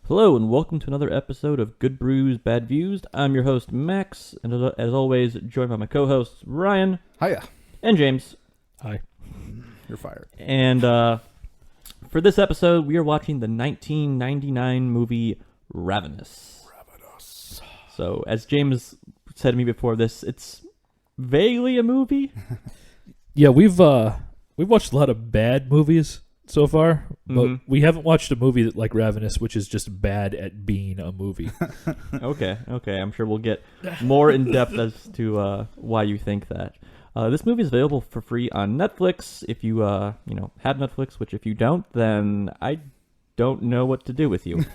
Hello and welcome to another episode of Good Brews, Bad Views. I'm your host, Max, and as always, joined by my co-hosts, Ryan. Hiya. And James. Hi. You're fired. And for this episode, we are watching the 1999 movie Ravenous. So, as James said to me before this, it's vaguely a movie. Yeah, we've watched a lot of bad movies so far, but we haven't watched a movie like Ravenous, which is just bad at being a movie. Okay. I'm sure we'll get more in depth as to why you think that. This movie is available for free on Netflix. If you have Netflix, which if you don't, then I don't know what to do with you.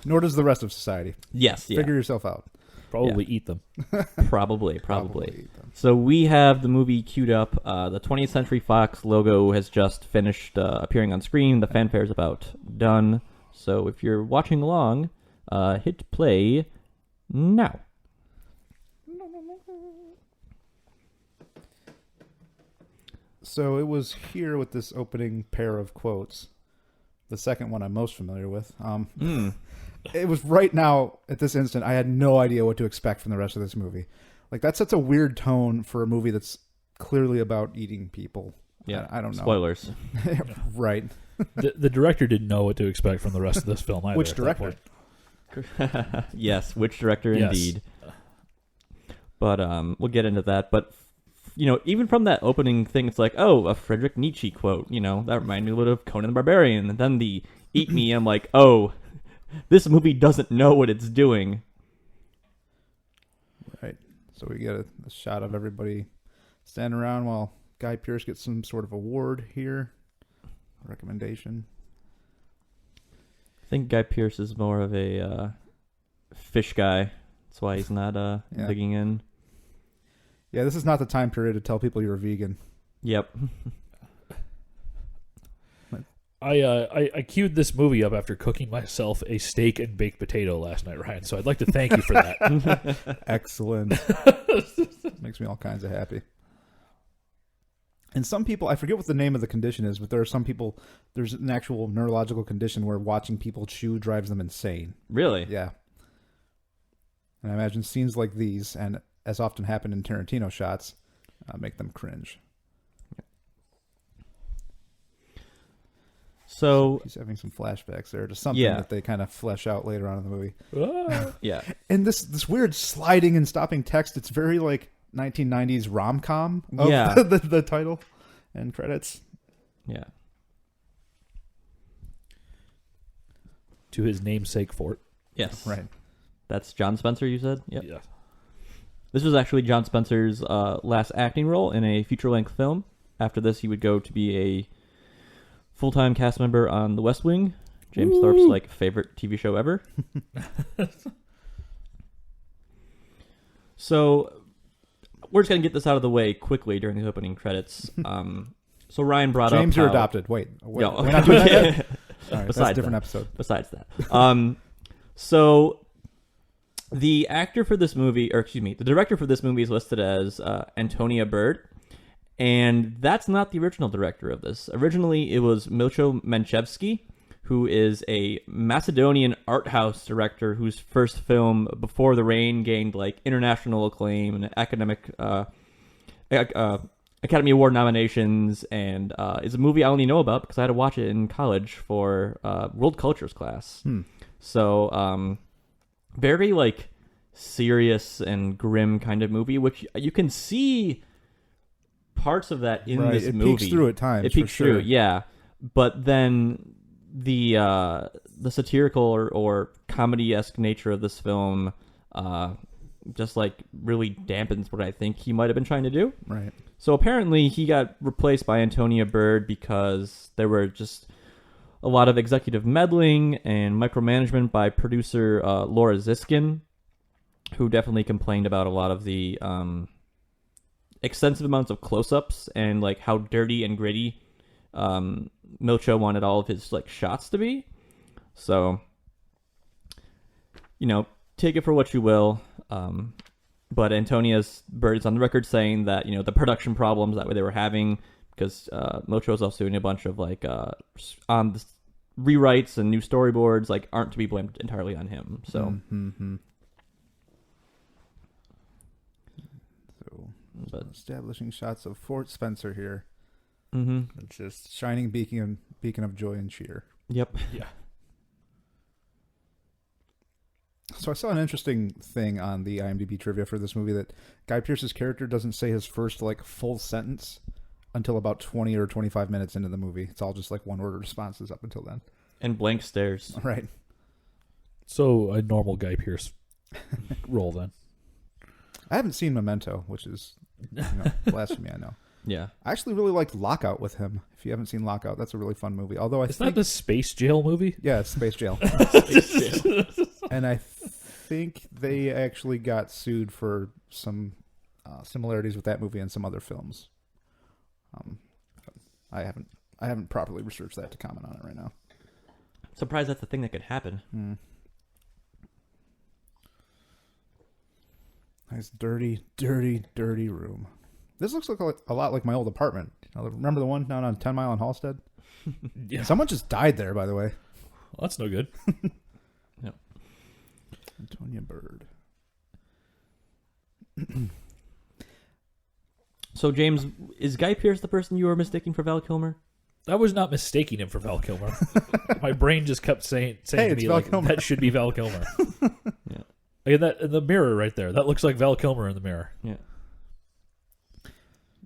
Nor does the rest of society. Yes, yeah. Figure yourself out. Probably eat them. Probably. Eat them. So we have the movie queued up. The 20th Century Fox logo has just finished appearing on screen. The fanfare is about done. So if you're watching along, hit play now. So it was here with this opening pair of quotes. The second one I'm most familiar with. It was right now, at this instant, I had no idea what to expect from the rest of this movie. Like, that sets a weird tone for a movie that's clearly about eating people. Yeah, I don't know. Spoilers. Right. The director didn't know what to expect from the rest of this film either. Which at that director? point. Yes, which director Yes. indeed. But we'll get into that. But, even from that opening thing, it's like, oh, a Friedrich Nietzsche quote. That reminded me a little of Conan the Barbarian. And then the Eat Me, I'm like, oh, this movie doesn't know what it's doing. Right. So we get a shot of everybody standing around while Guy Pearce gets some sort of award here. Recommendation. I think Guy Pearce is more of a fish guy. That's why he's not digging in. Yeah, this is not the time period to tell people you're a vegan. Yep. I queued this movie up after cooking myself a steak and baked potato last night, Ryan. So I'd like to thank you for that. Excellent. Makes me all kinds of happy. And some people, I forget what the name of the condition is, but there are some people, there's an actual neurological condition where watching people chew drives them insane. Really? Yeah. And I imagine scenes like these, and as often happen in Tarantino shots, make them cringe. So he's having some flashbacks there to something that they kind of flesh out later on in the movie. Yeah. And this weird sliding and stopping text, it's very like 1990s rom-com of the title and credits. Yeah. To his namesake fort. Yes. Right. That's John Spencer, you said? Yep. Yeah. This was actually John Spencer's last acting role in a feature-length film. After this, he would go to be a full-time cast member on The West Wing, James Thorpe's favorite TV show ever. So we're just gonna get this out of the way quickly during the opening credits. So Ryan brought James, up you're how... adopted. Wait, we're okay. not doing that yet? All right, that's a different episode. Besides that, so the actor for this movie, the director for this movie is listed as Antonia Bird. And that's not the original director of this. Originally, it was Milcho Manchevsky, who is a Macedonian art house director whose first film, Before the Rain, gained international acclaim and academic Academy Award nominations, and is a movie I only know about because I had to watch it in college for World Cultures class. So, very serious and grim kind of movie, which you can see parts of that in this movie. It peeks through at times. It peeks through, yeah. But then the satirical or comedy-esque nature of this film just really dampens what I think he might have been trying to do. Right. So apparently he got replaced by Antonia Bird because there were just a lot of executive meddling and micromanagement by producer Laura Ziskin, who definitely complained about a lot of the extensive amounts of close-ups and how dirty and gritty Milcho wanted all of his shots to be. So, take it for what you will. But Antonia's Bird is on the record saying that the production problems that they were having, because Milcho was also doing a bunch of rewrites and new storyboards like aren't to be blamed entirely on him. So, but establishing shots of Fort Spencer here. Mm-hmm. It's just shining beacon of joy and cheer. Yep. Yeah. So I saw an interesting thing on the IMDb trivia for this movie that Guy Pearce's character doesn't say his first like full sentence until about 20 or 25 minutes into the movie. It's all just like one word responses up until then. And blank stares. Right. So a normal Guy Pearce role then. I haven't seen Memento, which is blasphemy, I know. Yeah. I actually really liked Lockout with him. If you haven't seen Lockout, that's a really fun movie. Although Is that the Space Jail movie? Yeah, it's Space Jail. And I think they actually got sued for some similarities with that movie and some other films. I haven't properly researched that to comment on it right now. Surprised that's the thing that could happen. Nice dirty, dirty, dirty room. This looks like a lot like my old apartment. Remember the one down on 10 Mile in Halstead? Yeah. Someone just died there, by the way. Well, that's no good. Yep. Antonia Bird. So, James, is Guy Pearce the person you were mistaking for Val Kilmer? I was not mistaking him for Val Kilmer. My brain just kept saying Hey, to it's me, Val like, Kilmer. that should be Val Kilmer. Yeah. Like that in the mirror right there. That looks like Val Kilmer in the mirror. Yeah.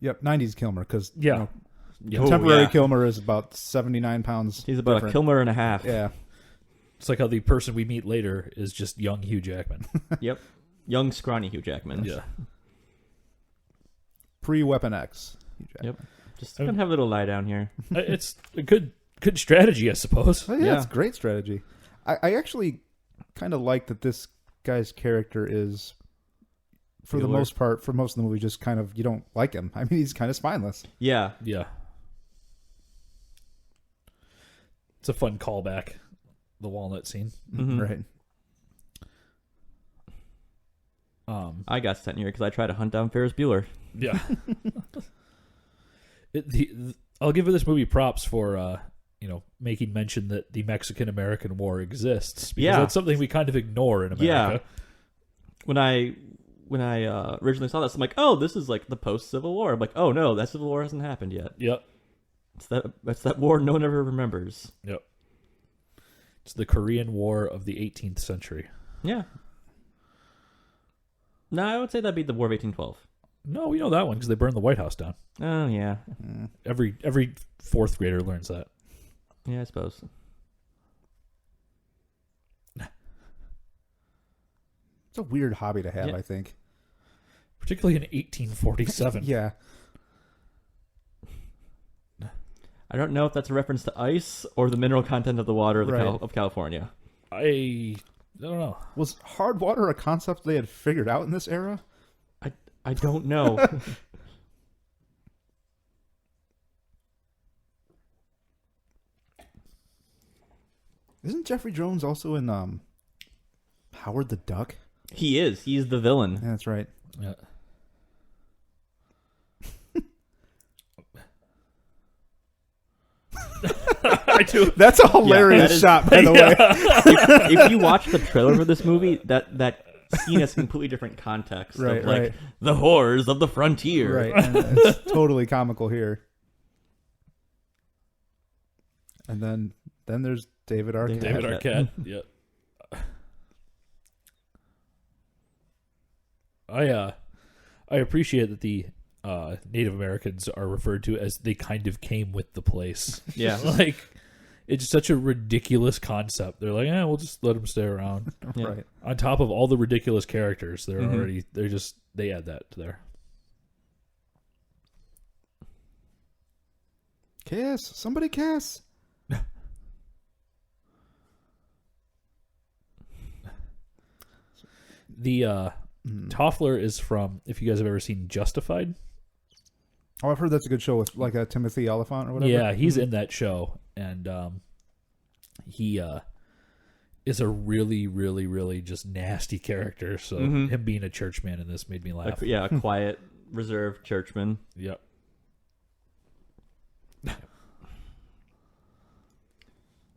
Yep, 90s Kilmer, because Yeah. contemporary yeah. Kilmer is about 79 pounds. He's about different. a Kilmer and a half. Yeah. It's like how the person we meet later is just young Hugh Jackman. Yep. Young, scrawny Hugh Jackman. Yeah. Pre-Weapon X. Yep. Just gonna have a little lie down here. It's a good strategy, I suppose. Oh, yeah, Yeah. it's great strategy. I actually kind of like that this guy's character is, for the Bueller. most part, for most of the movie, just kind of, you don't like him. I mean, he's kind of spineless. Yeah. Yeah. It's a fun callback. The walnut scene. Mhm. Right. I got sent here because I tried to hunt down Ferris Bueller. Yeah. I'll give this movie props for making mention that the Mexican-American War exists, because Yeah. that's something we kind of ignore in America. Yeah. When I originally saw this, I'm like, oh, this is like the post-Civil War. I'm like, oh no, that Civil War hasn't happened yet. Yep. That's that war no one ever remembers. Yep. It's the Korean War of the 18th century. Yeah. No, I would say that'd be the War of 1812. No, we know that one because they burned the White House down. Oh yeah. Every fourth grader learns that. Yeah, I suppose. It's a weird hobby to have, Yeah. I think. Particularly in 1847. Yeah. I don't know if that's a reference to ice or the mineral content of the water of, Right. of California. I don't know. Was hard water a concept they had figured out in this era? I don't know. Isn't Jeffrey Jones also in Howard the Duck? He is. He's the villain. Yeah, that's right. Yeah. I do. That's a hilarious that is- shot, by the way. If you watch the trailer for this movie, that scene has completely different context. Right, of like right. the horrors of the frontier. Right, and it's totally comical here. And then there's David Arquette. David Arquette. Yeah. I appreciate that the Native Americans are referred to as they kind of came with the place. Yeah. Like, it's such a ridiculous concept. They're like, we'll just let them stay around. Yeah. Right. On top of all the ridiculous characters, they're Mhm. already they add that to there. Kiss. Somebody kiss. The Toffler is from, if you guys have ever seen Justified. Oh, I've heard that's a good show with like a Timothy Oliphant or whatever. Yeah, he's in that show, and he is a really, really, really just nasty character. So Mhm. him being a churchman in this made me laugh. A quiet, reserved churchman. Yep.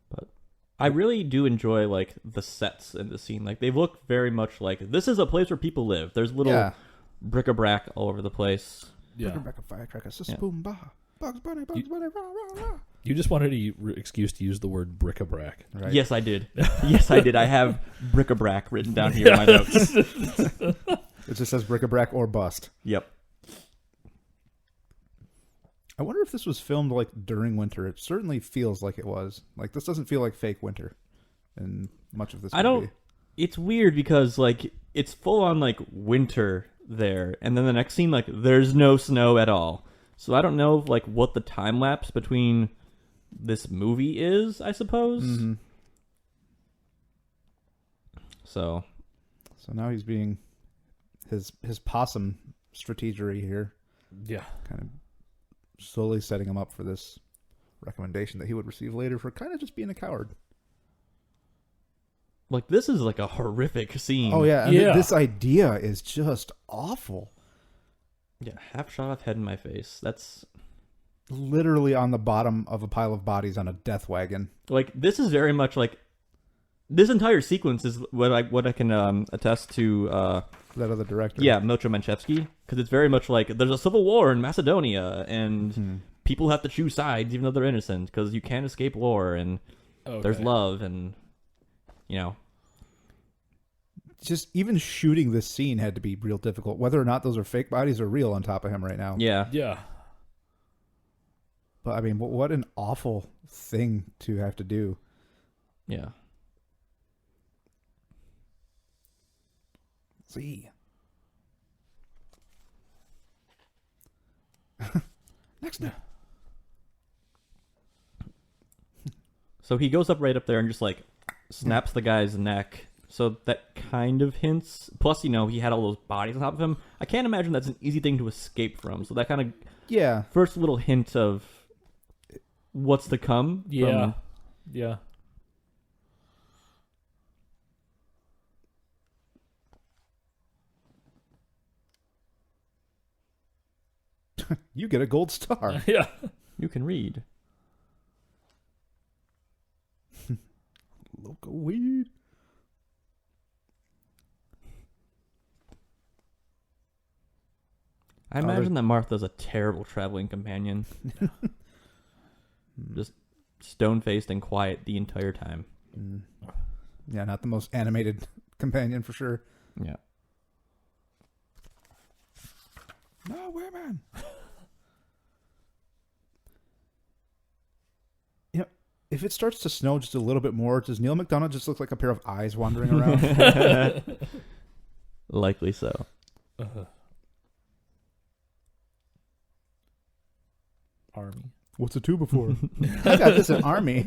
But I really do enjoy like the sets in the scene. Like they look very much like this is a place where people live. There's little bric-a-brac all over the place. Yeah. Bric-a-brac, a firecracker, boom, bah. Bugs Bunny, rah, rah, rah. You just wanted an excuse to use the word bric-a-brac. Right. Yes, I did. Yes, I did. I have bric-a-brac written down here in my notes. It just says bric-a-brac or bust. Yep. I wonder if this was filmed like during winter. It certainly feels like it was. Like this doesn't feel like fake winter in much of this movie. It's weird because like it's full on like winter there, and then the next scene like there's no snow at all. So I don't know like what the time lapse between this movie is, I suppose. Mm-hmm. So now he's being his possum strategery here. Yeah. Kind of slowly setting him up for this recommendation that he would receive later for kind of just being a coward. Like this is like a horrific scene. Oh yeah, and this idea is just awful. Yeah, half shot off head in my face. That's literally on the bottom of a pile of bodies on a death wagon. Like this is very much like this entire sequence is what I can attest to. That other director, yeah, Milcho Manchevsky, because it's very much like there's a civil war in Macedonia, and people have to choose sides even though they're innocent because you can't escape war, and there's love, and you know. Just even shooting this scene had to be real difficult, whether or not those are fake bodies or real on top of him right now. Yeah. Yeah. But I mean, what an awful thing to have to do. Yeah. See. Next. So he goes up right up there and just like snaps the guy's neck. So that kind of hints. Plus, you know, he had all those bodies on top of him. I can't imagine that's an easy thing to escape from. So that kind of first little hint of what's to come. Yeah. Yeah. You get a gold star. Yeah. You can read. Local weed. I imagine that Martha's a terrible traveling companion. Just stone-faced and quiet the entire time. Yeah, not the most animated companion for sure. Yeah. No women. You know, if it starts to snow just a little bit more, does Neil McDonough just look like a pair of eyes wandering around? Likely so. Army. What's a tuba for? I got this at Army.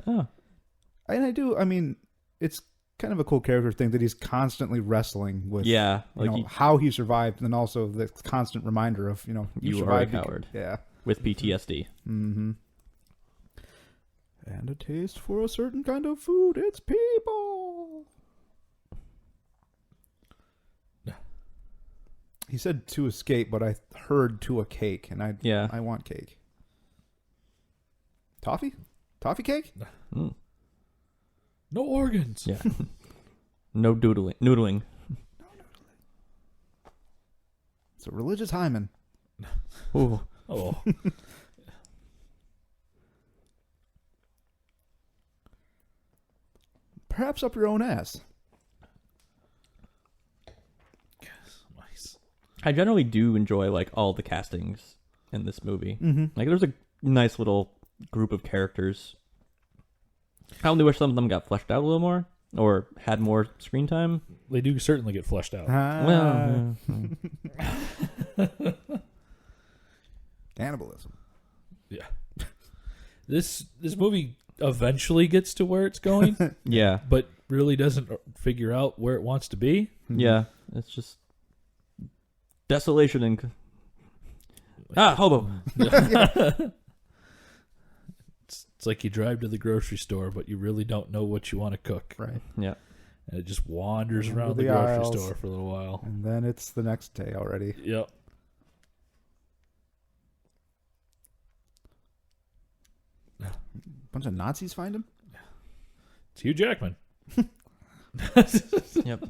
Oh. And I mean, it's kind of a cool character thing that he's constantly wrestling with. Yeah. Like how he survived, and also the constant reminder of, you survived. Are a coward. Yeah. With PTSD. Mm-hmm. And a taste for a certain kind of food. It's people. He said to escape, but I heard to a cake, and I want cake. Toffee? Toffee cake? Mm. No organs. Yeah. No noodling. No noodling. It's a religious hymen. Ooh. Oh. Perhaps up your own ass. Nice. I generally do enjoy like all the castings in this movie. Mm-hmm. Like there's a nice little group of characters. I only wish some of them got fleshed out a little more or had more screen time. They do certainly get fleshed out. Well, Cannibalism. Yeah. This movie eventually gets to where it's going, yeah. but really doesn't figure out where it wants to be. Yeah. It's just desolation and hobo. It's like you drive to the grocery store, but you really don't know what you want to cook. Right. Yeah. And it just wanders Over around the the grocery aisles. store for a little while. And then it's the next day already. Yep. bunch of Nazis find him? It's Hugh Jackman. Yep.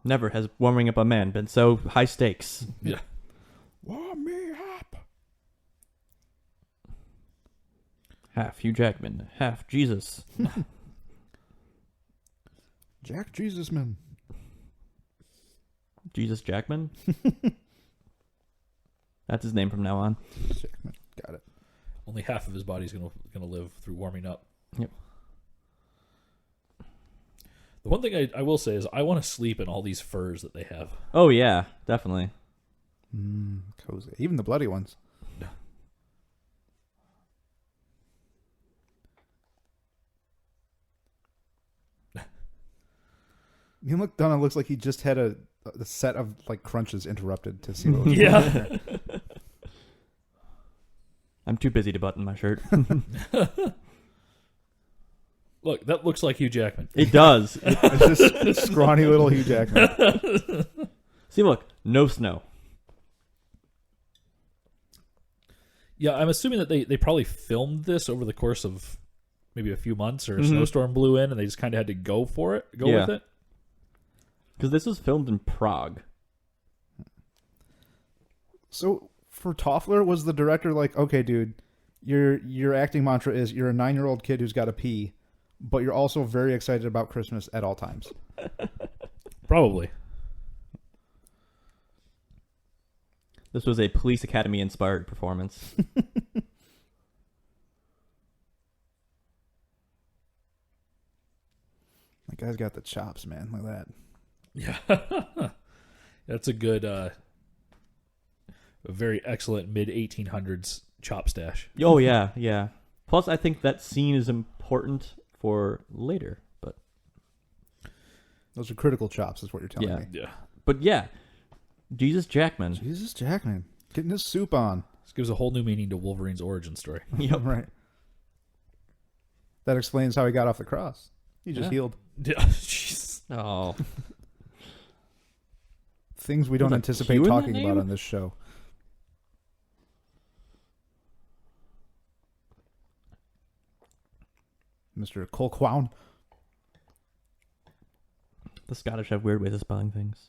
Never has warming up a man been so high stakes. Yeah. Warm me up. Half Hugh Jackman, half Jesus. Jack Jesus man. Jesus Jackman? That's his name from now on. Jackman. Got it. Only half of his body's gonna live through warming up. Yep. The one thing I will say is I want to sleep in all these furs that they have. Oh, yeah, definitely. Cozy. Even the bloody ones. Neil McDonough looks like he just had a set of like crunches interrupted to see what was going on there. I'm too busy to button my shirt. Look, that looks like Hugh Jackman. It does. It's just scrawny little Hugh Jackman. See, look, no snow. Yeah, I'm assuming that they probably filmed this over the course of maybe a few months, or a snowstorm blew in and they just kind of had to go with it. Because this was filmed in Prague. So for Toffler, was the director like, okay, dude, your acting mantra is you're a 9-year-old kid who's got to pee, but you're also very excited about Christmas at all times? Probably. This was a Police Academy inspired performance. That guy's got the chops, man. Look at that. Yeah. That's a good, a very excellent mid-1800s chop stash. Oh, yeah, yeah. Plus, I think that scene is important for later. But Those are critical chops, is what you're telling me. Yeah. But yeah, Jesus Jackman. Jesus Jackman. Getting his soup on. This gives a whole new meaning to Wolverine's origin story. Yep. Right. That explains how he got off the cross. He just healed. Yeah. Jeez. Oh. Things we don't There's a anticipate Q in that talking about name? on this show. Mr. Colquhoun. The Scottish have weird ways of spelling things.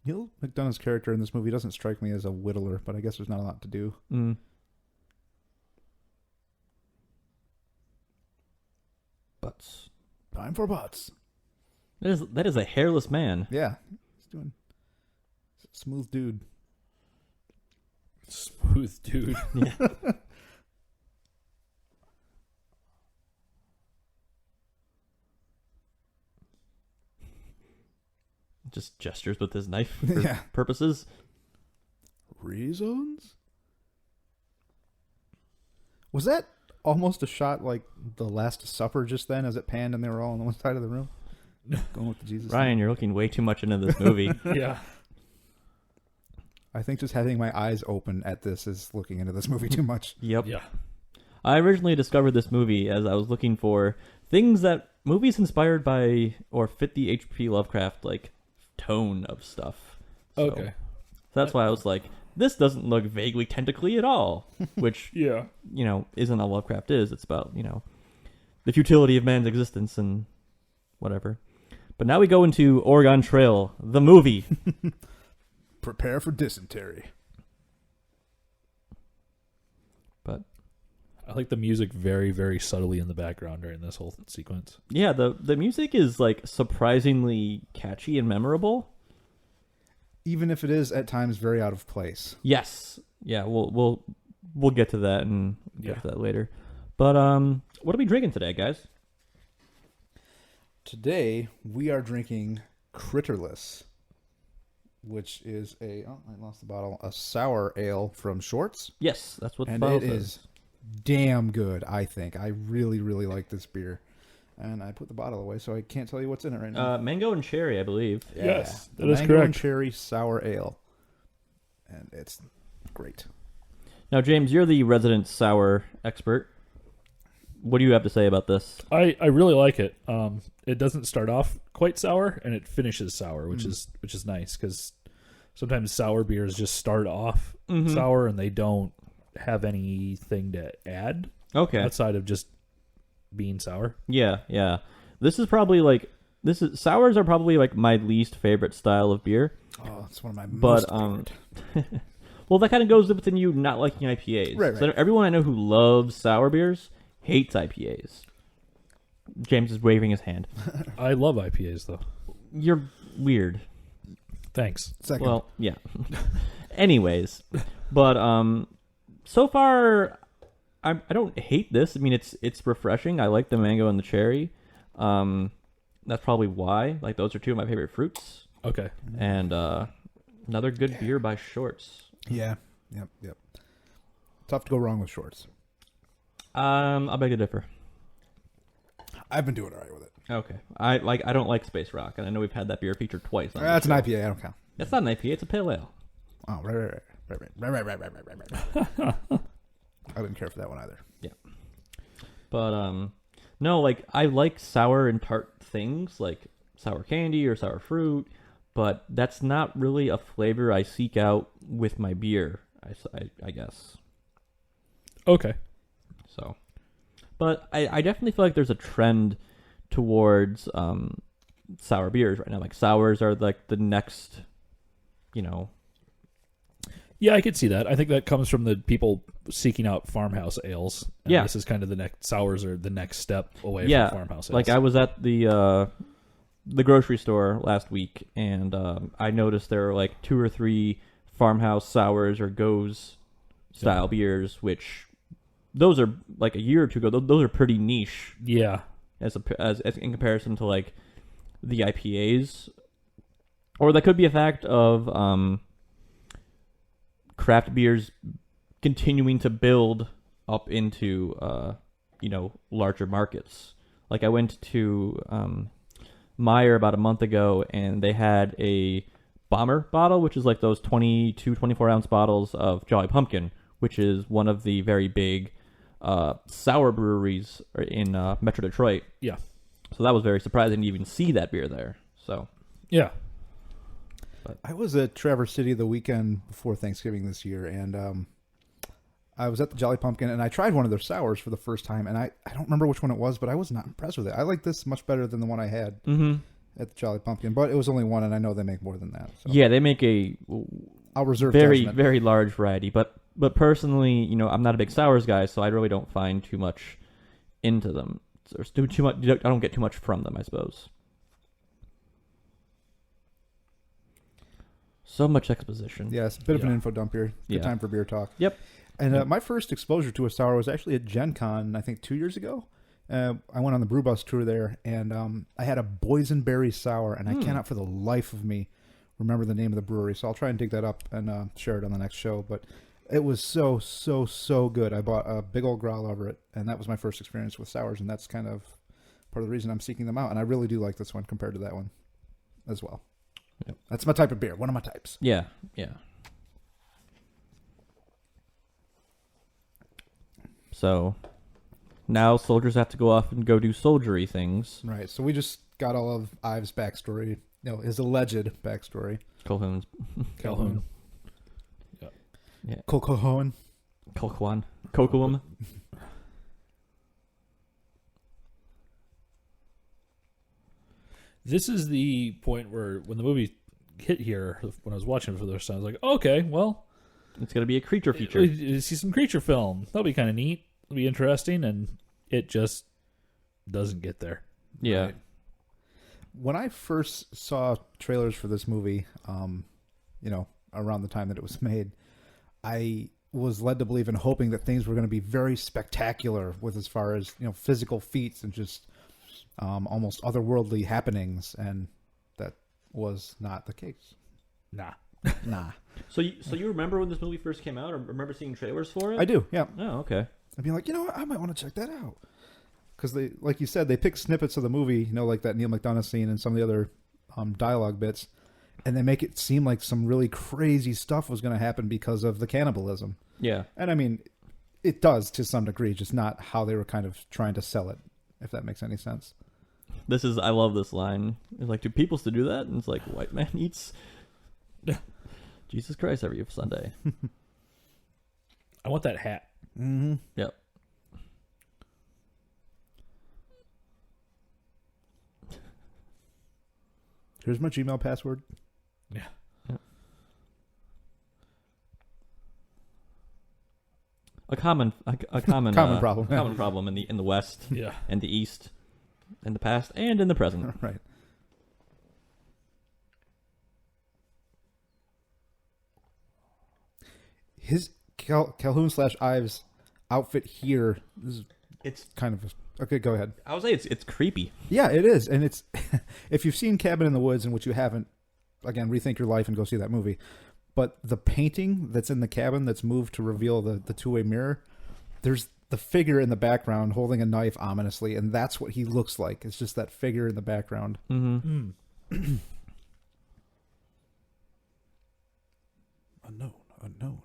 Neil McDonough's character in this movie doesn't strike me as a whittler, but I guess there's not a lot to do. Butts. Time for butts. That is a hairless man. Yeah. He's doing smooth dude. Smooth dude. Yeah. Just gestures with his knife for Yeah. purposes. Reasons? Was that almost a shot like The Last Supper just then as it panned and they were all on one side of the room? Going with the Jesus Ryan, thing. you're looking way too much into this movie. Yeah. I think just having my eyes open at this is looking into this movie too much. Yep. Yeah. I originally discovered this movie as I was looking for movies inspired by or fit the H.P. Lovecraft like tone of stuff. So Okay. that's why I was like, this doesn't look vaguely tentacly at all, which Yeah. Isn't all Lovecraft is. It's about the futility of man's existence and whatever. But now we go into Oregon Trail, the movie. Prepare for dysentery. But I like the music very, very subtly in the background during this whole sequence. yeah, the music is like surprisingly catchy and memorable. Even if it is at times very out of place. Yes. Yeah, we'll get to that and get Yeah. to that later. But what are we drinking today, guys? Today, we are drinking Critterless, which is I lost the bottle, a sour ale from Shorts. Yes, that's what the And bottle it says. is damn good, I think. I really, really like this beer. And I put the bottle away, so I can't tell you what's in it right now. Mango and cherry, I believe. Yes, the that is mango and correct. cherry sour ale. And it's great. Now, James, you're the resident sour expert. What do you have to say about this? I really like it. It doesn't start off quite sour, and it finishes sour, which is nice because sometimes sour beers just start off sour and they don't have anything to add. Okay. Outside of just being sour. Yeah. This is probably sours are probably like my least favorite style of beer. Oh, it's one of my most favorite. Well, that kind of goes within you not liking IPAs. Right. So everyone I know who loves sour beers hates IPAs. James is waving his hand. I love IPAs though. You're weird. Thanks. Second. Well, yeah. Anyways, but so far I don't hate this. I mean, it's refreshing. I like the mango and the cherry. That's probably why. Like, those are two of my favorite fruits. Okay. And another good beer by Shorts. Yeah. Yep. Tough to go wrong with Shorts. I'll beg to differ. I've been doing all right with it. Okay. I don't like Space Rock, and I know we've had that beer featured twice. On That's the an show. IPA. I don't count. That's not an IPA. It's a pale ale. Oh, right. I didn't care for that one either. Yeah. But no, like, I like sour and tart things, like sour candy or sour fruit, but that's not really a flavor I seek out with my beer, I guess. Okay. So, but I definitely feel like there's a trend towards sour beers right now. Like, sours are like the next, Yeah, I could see that. I think that comes from the people seeking out farmhouse ales. And Yeah. This is kind of the next, sours are the next step away yeah, from farmhouse ales. like I was at the grocery store last week, and I noticed there were like 2 or 3 farmhouse sours or goes style beers, which those are like a year or two ago. Those are pretty niche. Yeah. As in comparison to like the IPAs, or that could be a fact of craft beers continuing to build up into larger markets. Like, I went to Meyer about a month ago, and they had a bomber bottle, which is like those 22, 24 ounce bottles of Jolly Pumpkin, which is one of the very big sour breweries in Metro Detroit. Yeah. Mm-hmm. So that was very surprising to even see that beer there. So Yeah. I was at Traverse City the weekend before Thanksgiving this year, and I was at the Jolly Pumpkin, and I tried one of their sours for the first time, and I don't remember which one it was, but I was not impressed with it. I like this much better than the one I had at the Jolly Pumpkin, but it was only one, and I know they make more than that. So Yeah, they make a I'll reserve very, judgment. very large variety. But personally, I'm not a big sours guy, so I really don't find too much into them. Or too much. I don't get too much from them, I suppose. So much exposition. Yeah, it's a bit of an info dump here. Good Yeah. time for beer talk. Yep. And my first exposure to a sour was actually at Gen Con, I think 2 years ago. I went on the brew bus tour there, and I had a boysenberry sour, and I cannot for the life of me remember the name of the brewery. So I'll try and dig that up and share it on the next show. But it was so, so, so good. I bought a big old growler of it, and that was my first experience with sours, and that's kind of part of the reason I'm seeking them out. And I really do like this one compared to that one as well. Yep. That's my type of beer. One of my types. Yeah. So now soldiers have to go off and go do soldiery things. Right. So we just got all of Ives' backstory. His alleged backstory. Calhoun's. Calhoun. Yeah. Colquhoun. Cocoam. This is the point where when the movie hit here, when I was watching it for the first time, I was like, okay, well, It's going to be a creature feature. we see some creature film. That'll be kind of neat. It'll be interesting, and it just doesn't get there. Yeah. Right. When I first saw trailers for this movie, around the time that it was made, I was led to believe and hoping that things were going to be very spectacular with as far as, physical feats and just almost otherworldly happenings, and that was not the case. Nah. Nah. So you remember when this movie first came out, or remember seeing trailers for it? I do, yeah. Oh, okay. I'd be like, what? I might want to check that out. Because they, like you said, they pick snippets of the movie, like that Neil McDonough scene and some of the other dialogue bits, and they make it seem like some really crazy stuff was going to happen because of the cannibalism. Yeah. And I mean, it does to some degree, just not how they were kind of trying to sell it, if that makes any sense. I love this line. It's like, do people still do that? And it's like, white man eats Jesus Christ every Sunday. I want that hat. Mm-hmm. Yep. Here's my Gmail password. Yeah. A common Common problem. Common problem in the West, Yeah. and the East, in the past and in the present. Right. His Calhoun/Ives outfit here is It's kind of okay. Go ahead. I would say it's creepy. Yeah, it is, and it's if you've seen Cabin in the Woods, in which you haven't, again, rethink your life and go see that movie. But the painting that's in the cabin that's moved to reveal the two-way mirror, there's the figure in the background holding a knife ominously, and that's what he looks like. It's just that figure in the background. Mm-hmm. Unknown.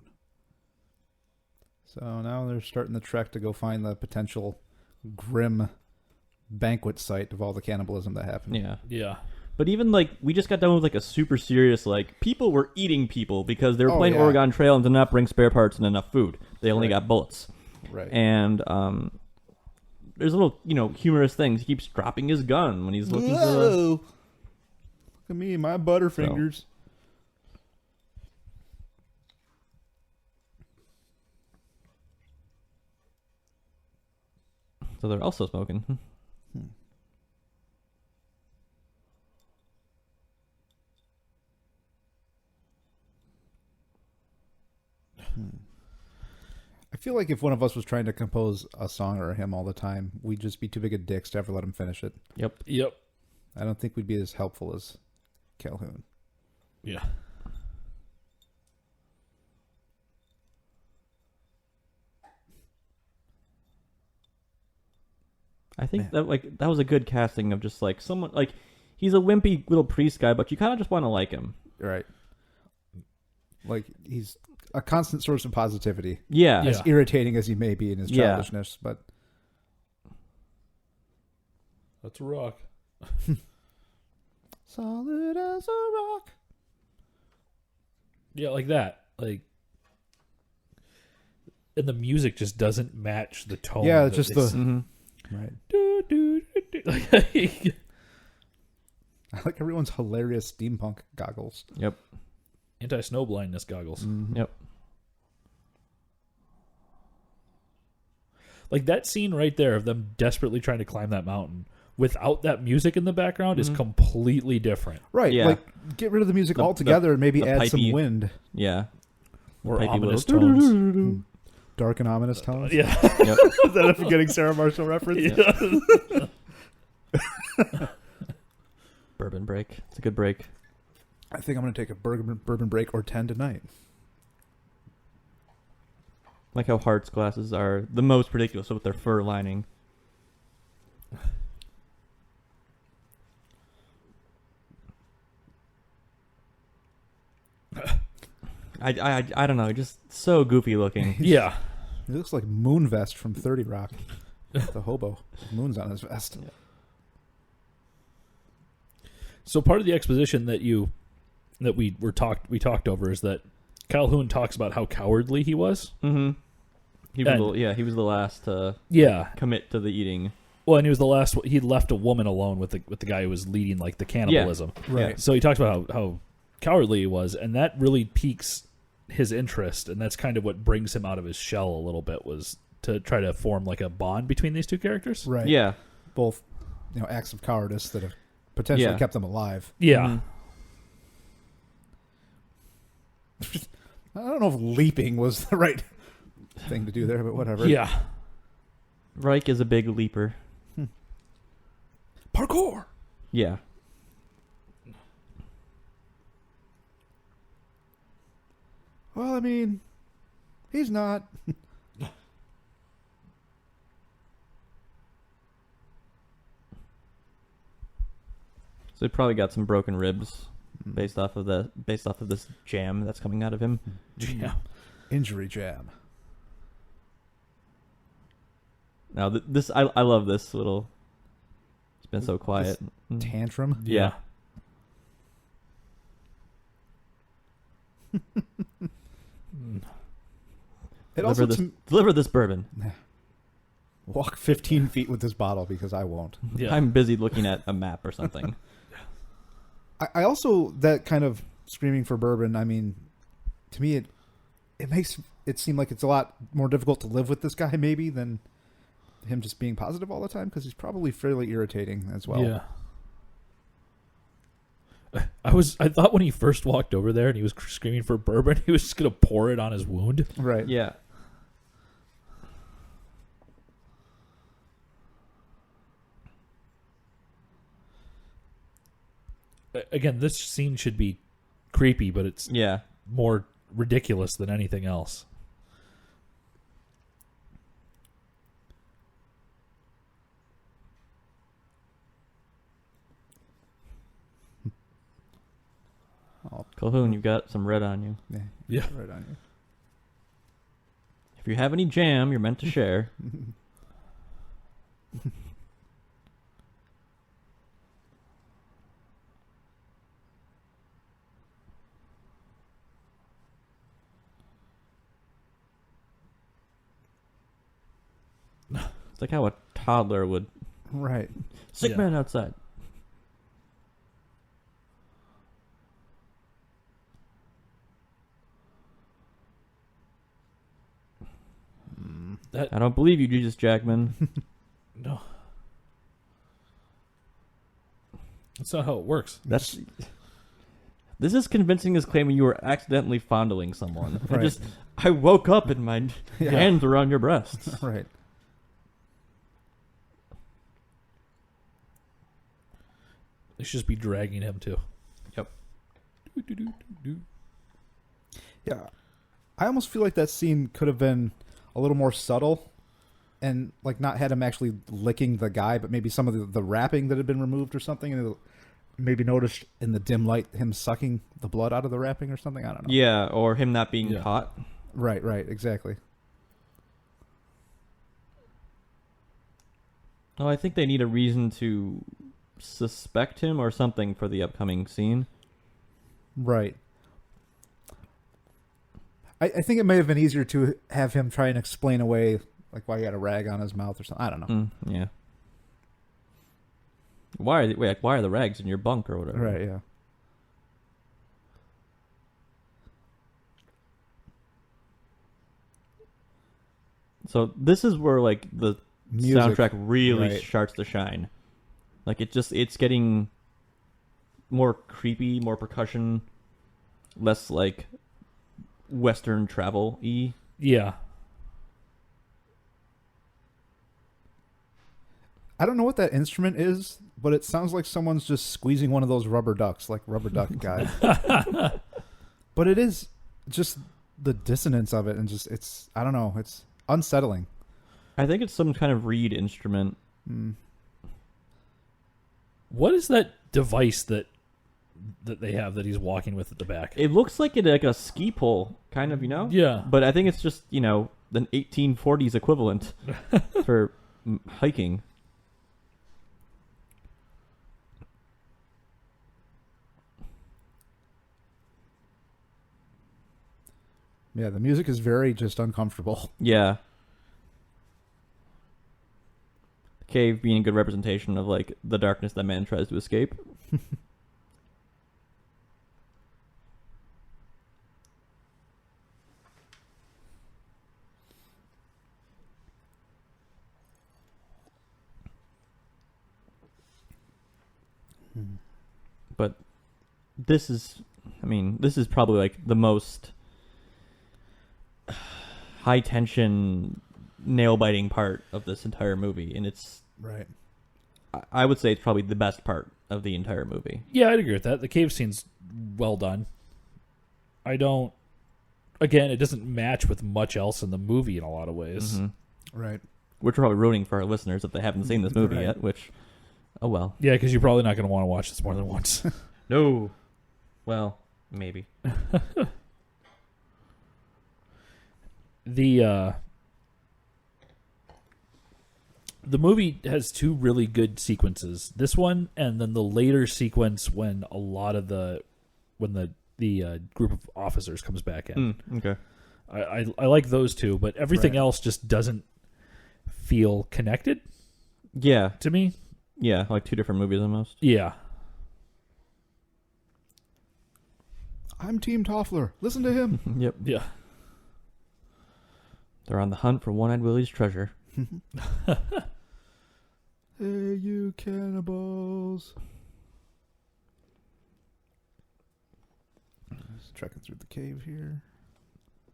So now they're starting the trek to go find the potential grim banquet site of all the cannibalism that happened. Yeah. Yeah. But even like we just got done with like a super serious like people were eating people because they were playing yeah. Oregon Trail and did not bring spare parts and enough food. They only got bullets. Right. And there's little humorous things. He keeps dropping his gun when he's looking for. Look at me, my butterfingers. So they're also smoking. I feel like if one of us was trying to compose a song or a hymn all the time, we'd just be too big of dicks to ever let him finish it. Yep. I don't think we'd be as helpful as Calhoun. Yeah. I think that was a good casting of just like someone like he's a wimpy little priest guy, but you kind of just want to like him. Right. Like, he's a constant source of positivity. Yeah. As irritating as he may be in his childishness, but... That's a rock. Solid as a rock. Yeah, like that. Like, and the music just doesn't match the tone. Yeah, that just it's- the... Mm-hmm. Right. Do, do, do, do. I like everyone's hilarious steampunk goggles. Yep. Anti-snow blindness goggles. Mm-hmm. Yep. Like that scene right there of them desperately trying to climb that mountain without that music in the background is completely different. Right. Yeah. Like, get rid of the music altogether and maybe the add pipey- some wind. Yeah. Or Pipey ominous little- tones. Dark and ominous tones. Yeah. Yep. Is that a getting Sarah Marshall reference? Bourbon break. It's a good break. I think I'm going to take a bourbon break or 10 tonight. Like how Hart's glasses are the most ridiculous with their fur lining. I don't know, just so goofy looking. Yeah. He looks like Moonvest from 30 Rock. The hobo. Moon's on his vest. Yeah. So part of the exposition that we talked over is that Calhoun talks about how cowardly he was. Mm-hmm. He was the last to commit to the eating. Well, and he was the last. He left a woman alone with the guy who was leading like the cannibalism. Right. Yeah. So he talks about how cowardly he was, and that really piques his interest, and that's kind of what brings him out of his shell a little bit, was to try to form like a bond between these two characters. Right. Yeah. Both, acts of cowardice that have potentially Yeah. kept them alive. Yeah. I don't know if leaping was the right thing to do there, but whatever. Yeah. Reich is a big leaper. Parkour. Yeah. Well, I mean, he's not. So he probably got some broken ribs based off of this jam that's coming out of him. Yeah. Injury jam. Now this I love this little. It's been so quiet. Tantrum. Yeah. It also Deliver this bourbon. walk 15 feet with this bottle because I won't. Yeah. I'm busy looking at a map or something. I also, that kind of screaming for bourbon, I mean, to me it makes it seem like it's a lot more difficult to live with this guy maybe than him just being positive all the time, because he's probably fairly irritating as well. Yeah. I thought when he first walked over there and he was screaming for bourbon, he was just going to pour it on his wound. Right. Yeah. Again, this scene should be creepy, but it's more ridiculous than anything else. Calhoun, you've got some red on you. Yeah. Right on you. If you have any jam, you're meant to share. It's like how a toddler would. Right. Sick man outside. I don't believe you, Jesus Jackman. No. That's not how it works. This is convincing as claiming you were accidentally fondling someone. Right. I woke up and my hands were on your breasts. Right. They should just be dragging him too. Yep. Yeah. I almost feel like that scene could have been a little more subtle and like not had him actually licking the guy, but maybe some of the wrapping that had been removed or something, and maybe noticed in the dim light him sucking the blood out of the wrapping or something. I don't know. Yeah, or him not being caught. Right, exactly. Oh, I think they need a reason to suspect him or something for the upcoming scene. Right. I think it may have been easier to have him try and explain away like why he had a rag on his mouth or something. I don't know. Yeah. Why are the rags in your bunk or whatever? Right, yeah. So this is where like the soundtrack really starts to shine. Like it's getting more creepy, more percussion, less like Western travel-y. Yeah. I don't know what that instrument is, but it sounds like someone's just squeezing one of those rubber ducks, like Rubber Duck guy. But it is just the dissonance of it, and just it's I don't know, it's unsettling. I think it's some kind of reed instrument. What is that device that they have that he's walking with at the back? It looks like a ski pole, kind of, Yeah. But I think it's just, the 1840s equivalent for hiking. Yeah, the music is very just uncomfortable. Yeah. The cave being a good representation of, like, the darkness that man tries to escape. But this is probably, like, the most high tension, nail biting part of this entire movie, and it's right. I would say it's probably the best part of the entire movie. Yeah, I'd agree with that. The cave scene's well done. Again, it doesn't match with much else in the movie in a lot of ways. Mm-hmm. Right. We're probably rooting for our listeners if they haven't seen this movie yet, which, oh well. Yeah, because you're probably not going to want to watch this more than once. No. Well, maybe. The movie has two really good sequences. This one, and then the later sequence when the group of officers comes back in. Okay. I like those two, but everything else just doesn't feel connected. Yeah. To me. Yeah, like two different movies almost. Yeah. I'm Team Toffler. Listen to him. Yep. Yeah. They're on the hunt for One-Eyed Willie's treasure. Hey, you cannibals. Just trekking through the cave here.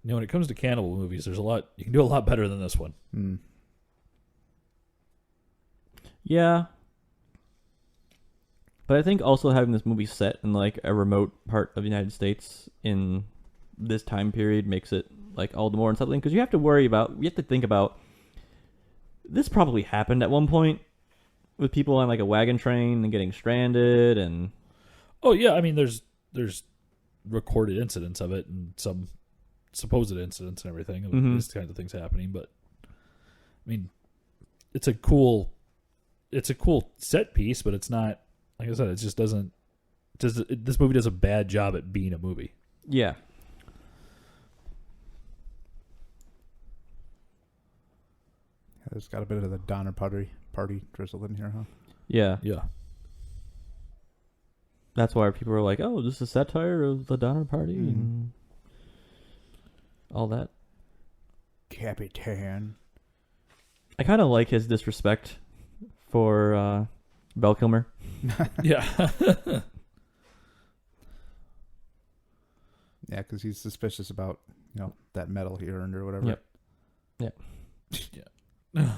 You know, when it comes to cannibal movies, there's a lot you can do a lot better than this one. Yeah. But I think also having this movie set in like a remote part of the United States in this time period makes it like all the more unsettling because you have to think about this probably happened at one point with people on like a wagon train and getting stranded and Oh yeah, I mean there's recorded incidents of it and some supposed incidents and everything of these kinds of things happening, but I mean it's a cool set piece, but it's not, like I said, it just doesn't this movie does a bad job at being a movie. yeah. It's got a bit of the Donner party drizzle in here, huh? Yeah. Yeah. That's why people are like, oh, this is a satire of the Donner Party and all that. Capitan. I kind of like his disrespect for Val Kilmer. Yeah. Yeah, because he's suspicious about, that medal he earned or whatever. Yep. Yeah.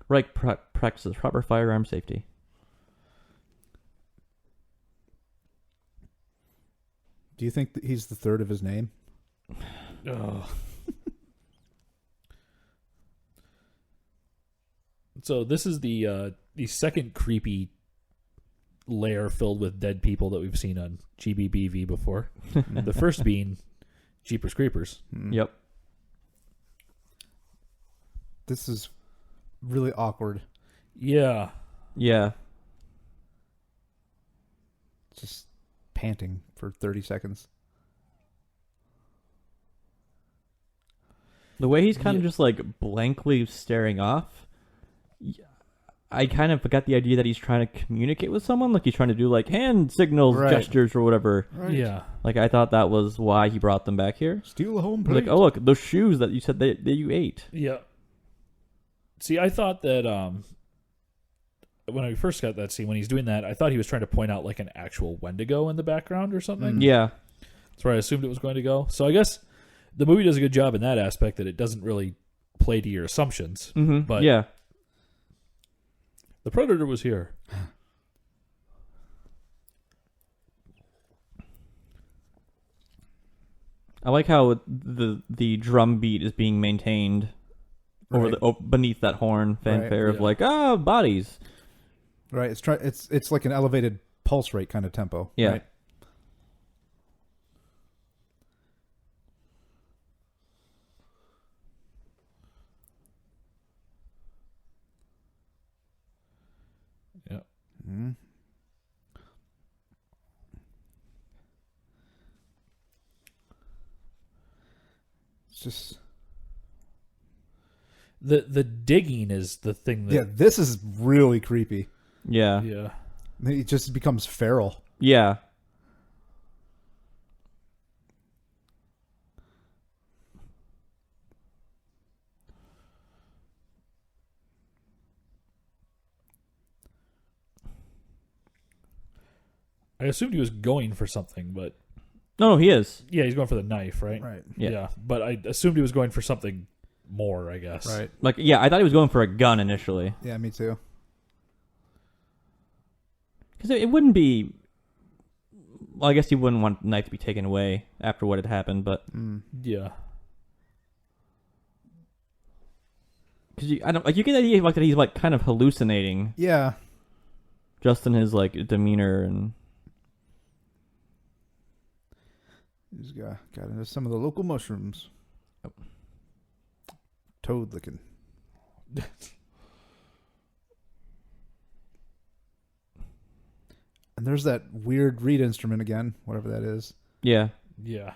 Reich practices proper firearm safety. Do you think that he's the third of his name? Oh. So this is the second creepy lair filled with dead people that we've seen on GBBV before. The first being Jeepers Creepers. Yep. This is really awkward. Yeah. Yeah. Just panting for 30 seconds. The way he's kind of just like blankly staring off, I kind of got the idea that he's trying to communicate with someone, like he's trying to do like hand signals, gestures, or whatever. Right. Yeah. Like I thought that was why he brought them back here. Steal a home plate. Like, oh look, those shoes that you said that you ate. Yeah. See, I thought that when I first got that scene, when he's doing that, I thought he was trying to point out like an actual Wendigo in the background or something. Yeah. That's where I assumed it was going to go. So I guess the movie does a good job in that aspect that it doesn't really play to your assumptions. Mm-hmm. But yeah. The Predator was here. I like how the drum beat is being maintained over beneath that horn fanfare of like bodies. Right. It's like an elevated pulse rate kind of tempo. Yeah. Right? Yeah. Mm-hmm. It's just the digging is the thing that this is really creepy. Yeah. yeah. It just becomes feral. Yeah. I assumed he was going for something, but No, he is. yeah, he's going for the knife, right? Right. Yeah. But I assumed he was going for something more, I guess. Right. Like, yeah, I thought he was going for a gun initially. Yeah, me too. Because it wouldn't be... Well, I guess you wouldn't want the knife to be taken away after what had happened, but... Yeah. Because you get the idea like that he's like kind of hallucinating Yeah. just in his like demeanor and... He's got into some of the local mushrooms. Toad licking. And there's that weird reed instrument again, whatever that is. Yeah. Yeah.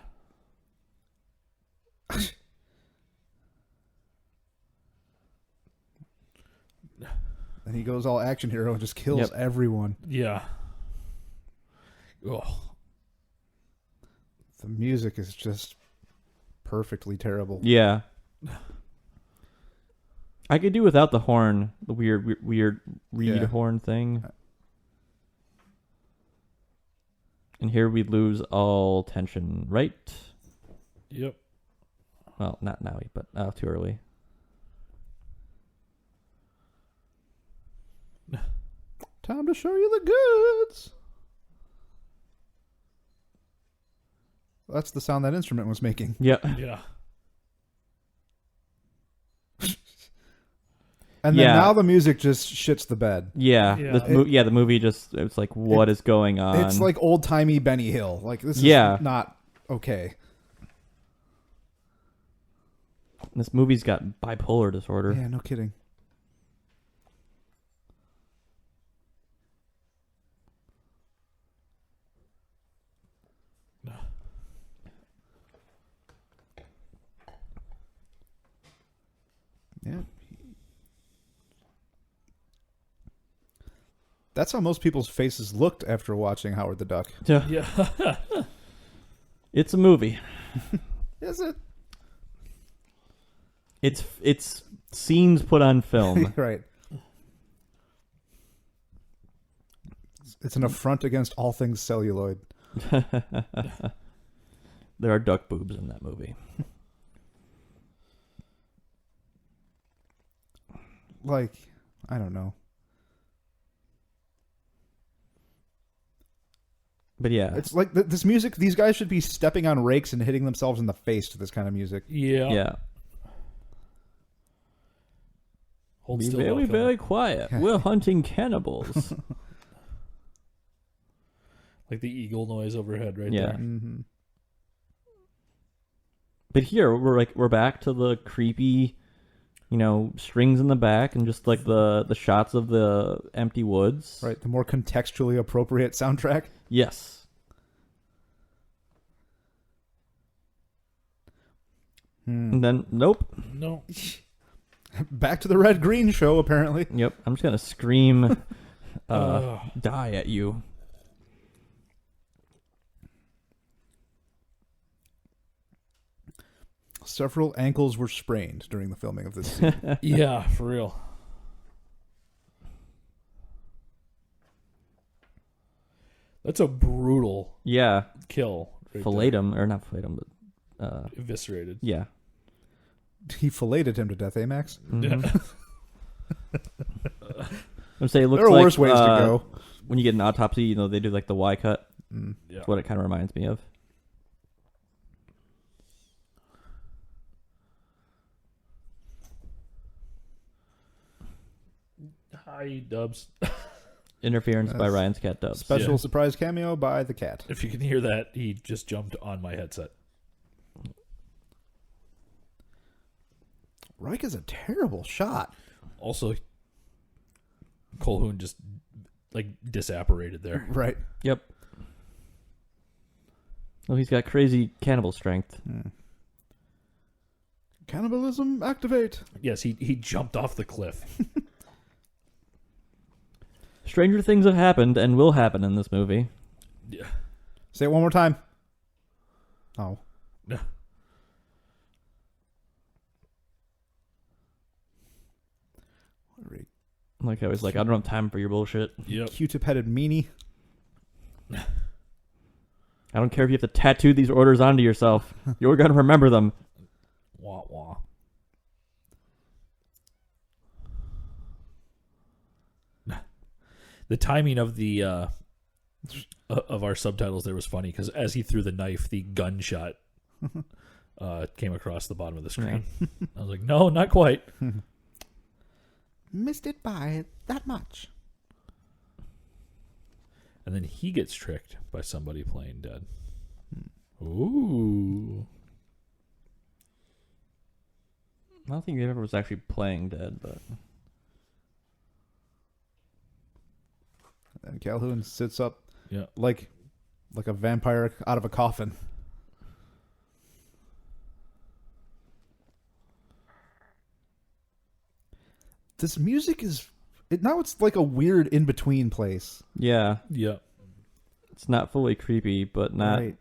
And he goes all action hero and just kills everyone. Yeah. Oh. The music is just perfectly terrible. Yeah. I could do without the horn, the weird reed horn thing. And here we lose all tension, right? Yep. Well, not now, but too early. Time to show you the goods. That's the sound that instrument was making. Yeah. Yeah. And then now the music just shits the bed. Yeah. Yeah. The movie just, it's like, what is going on? It's like old-timey Benny Hill. Like, this is not okay. This movie's got bipolar disorder. Yeah, no kidding. Yeah. That's how most people's faces looked after watching Howard the Duck. Yeah. Yeah. It's a movie. Is it? It's scenes put on film. Right. It's an affront against all things celluloid. There are duck boobs in that movie. Like, I don't know. But yeah. It's like this music, these guys should be stepping on rakes and hitting themselves in the face to this kind of music. Yeah. Yeah. Hold Be still. very, Welcome. very quiet. We're hunting cannibals. Like the eagle noise overhead right Yeah. there. Mm-hmm. But here we're back to the creepy, strings in the back and just like the shots of the empty woods. Right, the more contextually appropriate soundtrack. Yes. And then nope. No. Back to the red green show, apparently. Yep. I'm just gonna scream, die at you. Several ankles were sprained during the filming of this scene. Yeah, for real. That's a brutal Yeah. kill. Right Fillet there. him, or not fillet him, but Eviscerated. yeah. He filleted him to death, eh, Max? Mm-hmm. I'm saying it looks There are like worse ways to go. when you get an autopsy. They do like the Y cut. Mm. Yeah. That's what it kind of reminds me of. Hi, Dubs. Interference by That's Ryan's cat dubs. Special Yeah. surprise cameo by the cat. If you can hear that, he just jumped on my headset. Reich is a terrible shot. Also, Colhoun just disapparated there. Right. Yep. Oh, he's got crazy cannibal strength. Cannibalism, activate. Yes, he jumped off the cliff. Stranger things have happened and will happen in this movie. Yeah. Say it one more time. Oh. No. Like I was like, I don't have time for your bullshit. Yep. Q-tip-headed meanie. I don't care if you have to tattoo these orders onto yourself. You're gonna remember them. Wah wah. The timing of the of our subtitles there was funny because as he threw the knife, the gunshot came across the bottom of the screen. I was like, no, not quite. Missed it by that much. And then he gets tricked by somebody playing dead. Ooh. I don't think he ever was actually playing dead, but And Calhoun sits up Yeah. like a vampire out of a coffin. This music is now it's like a weird in between place. yeah, Yeah. it's not fully creepy, but not. Right.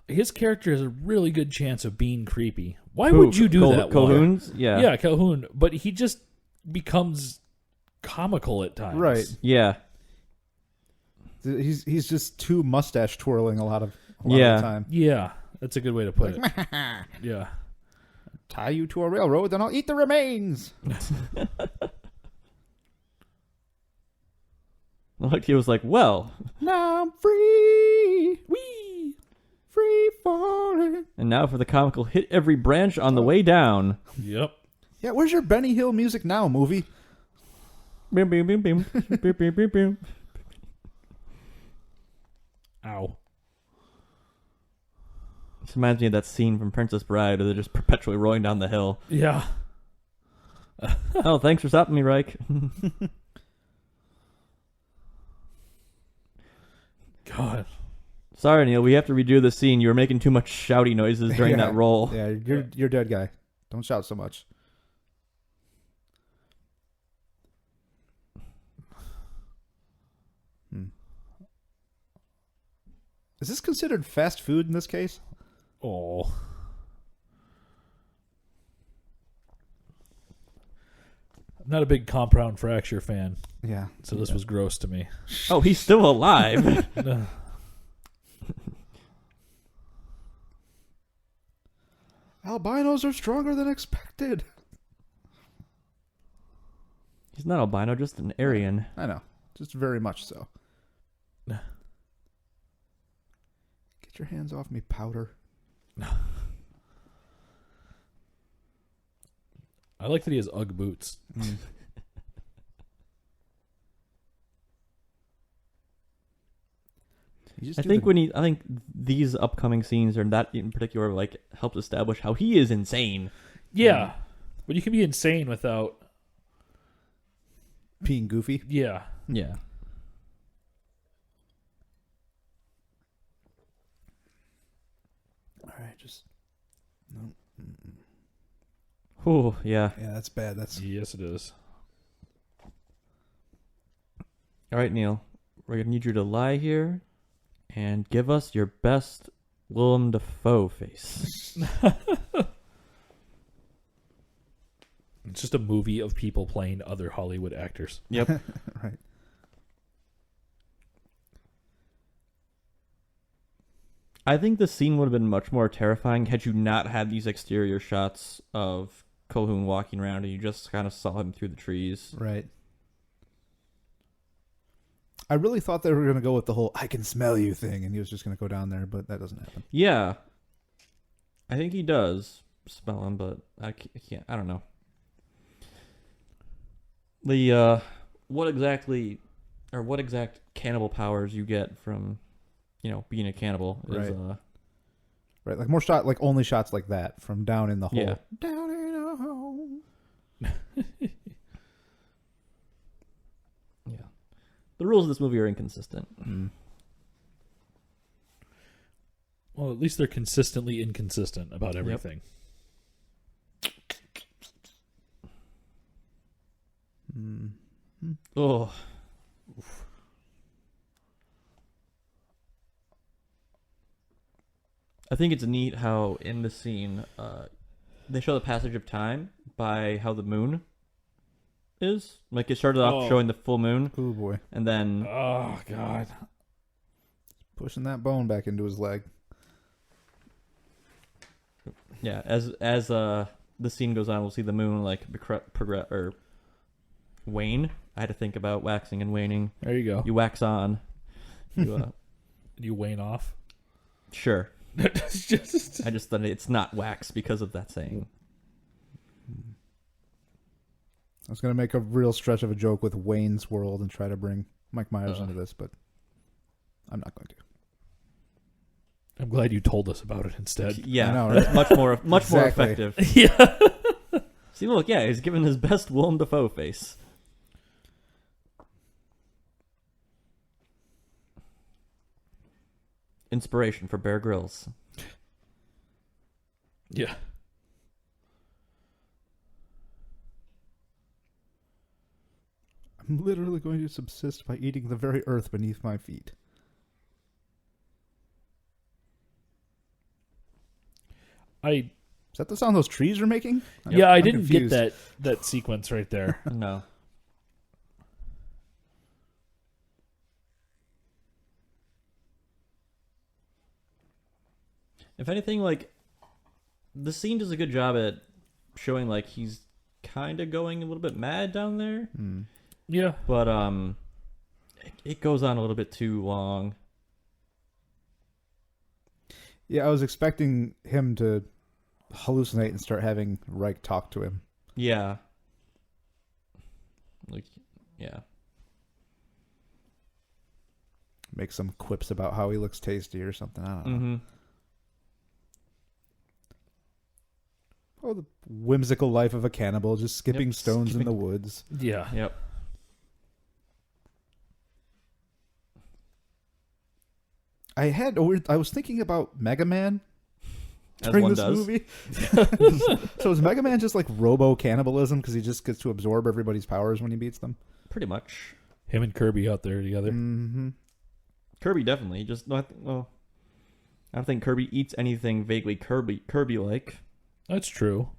His character has a really good chance of being creepy. Why Who, would you do that? Wyatt? Calhoun's? Yeah. Yeah, Calhoun. But he just becomes comical at times. Right. Yeah. He's just too mustache twirling a lot of the time. Yeah, that's a good way to put it. Yeah. Tie you to a railroad, then I'll eat the remains. Like he was like, well, Now I'm free. Wee. Free falling. and now for the comical hit every branch on the way down. Yep. Yeah, where's your Benny Hill music now, movie? Boom, boom, boom, boom, boom, boom, boom, boom. Ow. This reminds me of that scene from Princess Bride where they're just perpetually rolling down the hill. Yeah. Oh, thanks for stopping me, Reich. God. Sorry, Neil, we have to redo the scene. You were making too much shouty noises during that roll. Yeah, you're dead, guy. Don't shout so much. Is this considered fast food in this case? Oh. I'm not a big compound fracture fan, Yeah. so this was gross to me. Oh, he's still alive. Albinos are stronger than expected. He's not albino, just an Aryan. I know. Just very much so. Get your hands off me, powder. I like that he has Ugg boots. I think these upcoming scenes, or that in particular, like helps establish how he is insane. Yeah. But you can be insane without... being goofy. Yeah. Yeah. All right, just no. Oh, yeah. Yeah, that's bad. That's Yes, it is. All right, Neil. We're going to need you to lie here and give us your best Willem Dafoe face. It's just a movie of people playing other Hollywood actors. Yep. right. I think the scene would have been much more terrifying had you not had these exterior shots of Calhoun walking around and you just kind of saw him through the trees. Right. I really thought they were going to go with the whole "I can smell you" thing, and he was just going to go down there, but that doesn't happen. Yeah. I think he does smell him, but I can't. I don't know. The what exact cannibal powers you get from, being a cannibal is Right. Right, like more shot, like only shots like that from down in the hole. Yeah. Down in a hole. yeah. The rules of this movie are inconsistent. Well, at least they're consistently inconsistent about everything. Oh. I think it's neat how in the scene they show the passage of time by how the moon is. Like it started off showing the full moon, Oh boy, and then Oh, God. pushing that bone back into his leg. yeah, as the scene goes on, we'll see the moon like progress or wane. I had to think about waxing and waning. There you go. You wax on. You, You wane off. sure. It's just... I just thought it's not wax because of that saying. I was going to make a real stretch of a joke with Wayne's World and try to bring Mike Myers into this, but I'm not going to. I'm glad you told us about it instead. Yeah, I know, that's right? much more Exactly. effective. Yeah. See, look, yeah, he's giving his best Willem Dafoe face. Inspiration for Bear Grylls. Yeah. I'm literally going to subsist by eating the very earth beneath my feet. Is that the sound those trees are making? I I'm didn't confused. get that sequence right there. No. If anything, like, the scene does a good job at showing, like, he's kind of going a little bit mad down there. Yeah. But, it goes on a little bit too long. Yeah, I was expecting him to hallucinate and start having Reich talk to him. Yeah. Like, yeah. Make some quips about how he looks tasty or something. I don't know. Mm-hmm. Oh, the whimsical life of a cannibal, just skipping Yep, stones in skipping- the woods. Yeah. Yep. I was thinking about Mega Man As during one this does. movie. So is Mega Man just like robo cannibalism because he just gets to absorb everybody's powers when he beats them? Pretty much. Him and Kirby out there together. Mm-hmm. Kirby definitely. Just not. Well, I don't think Kirby eats anything vaguely Kirby-like. That's true.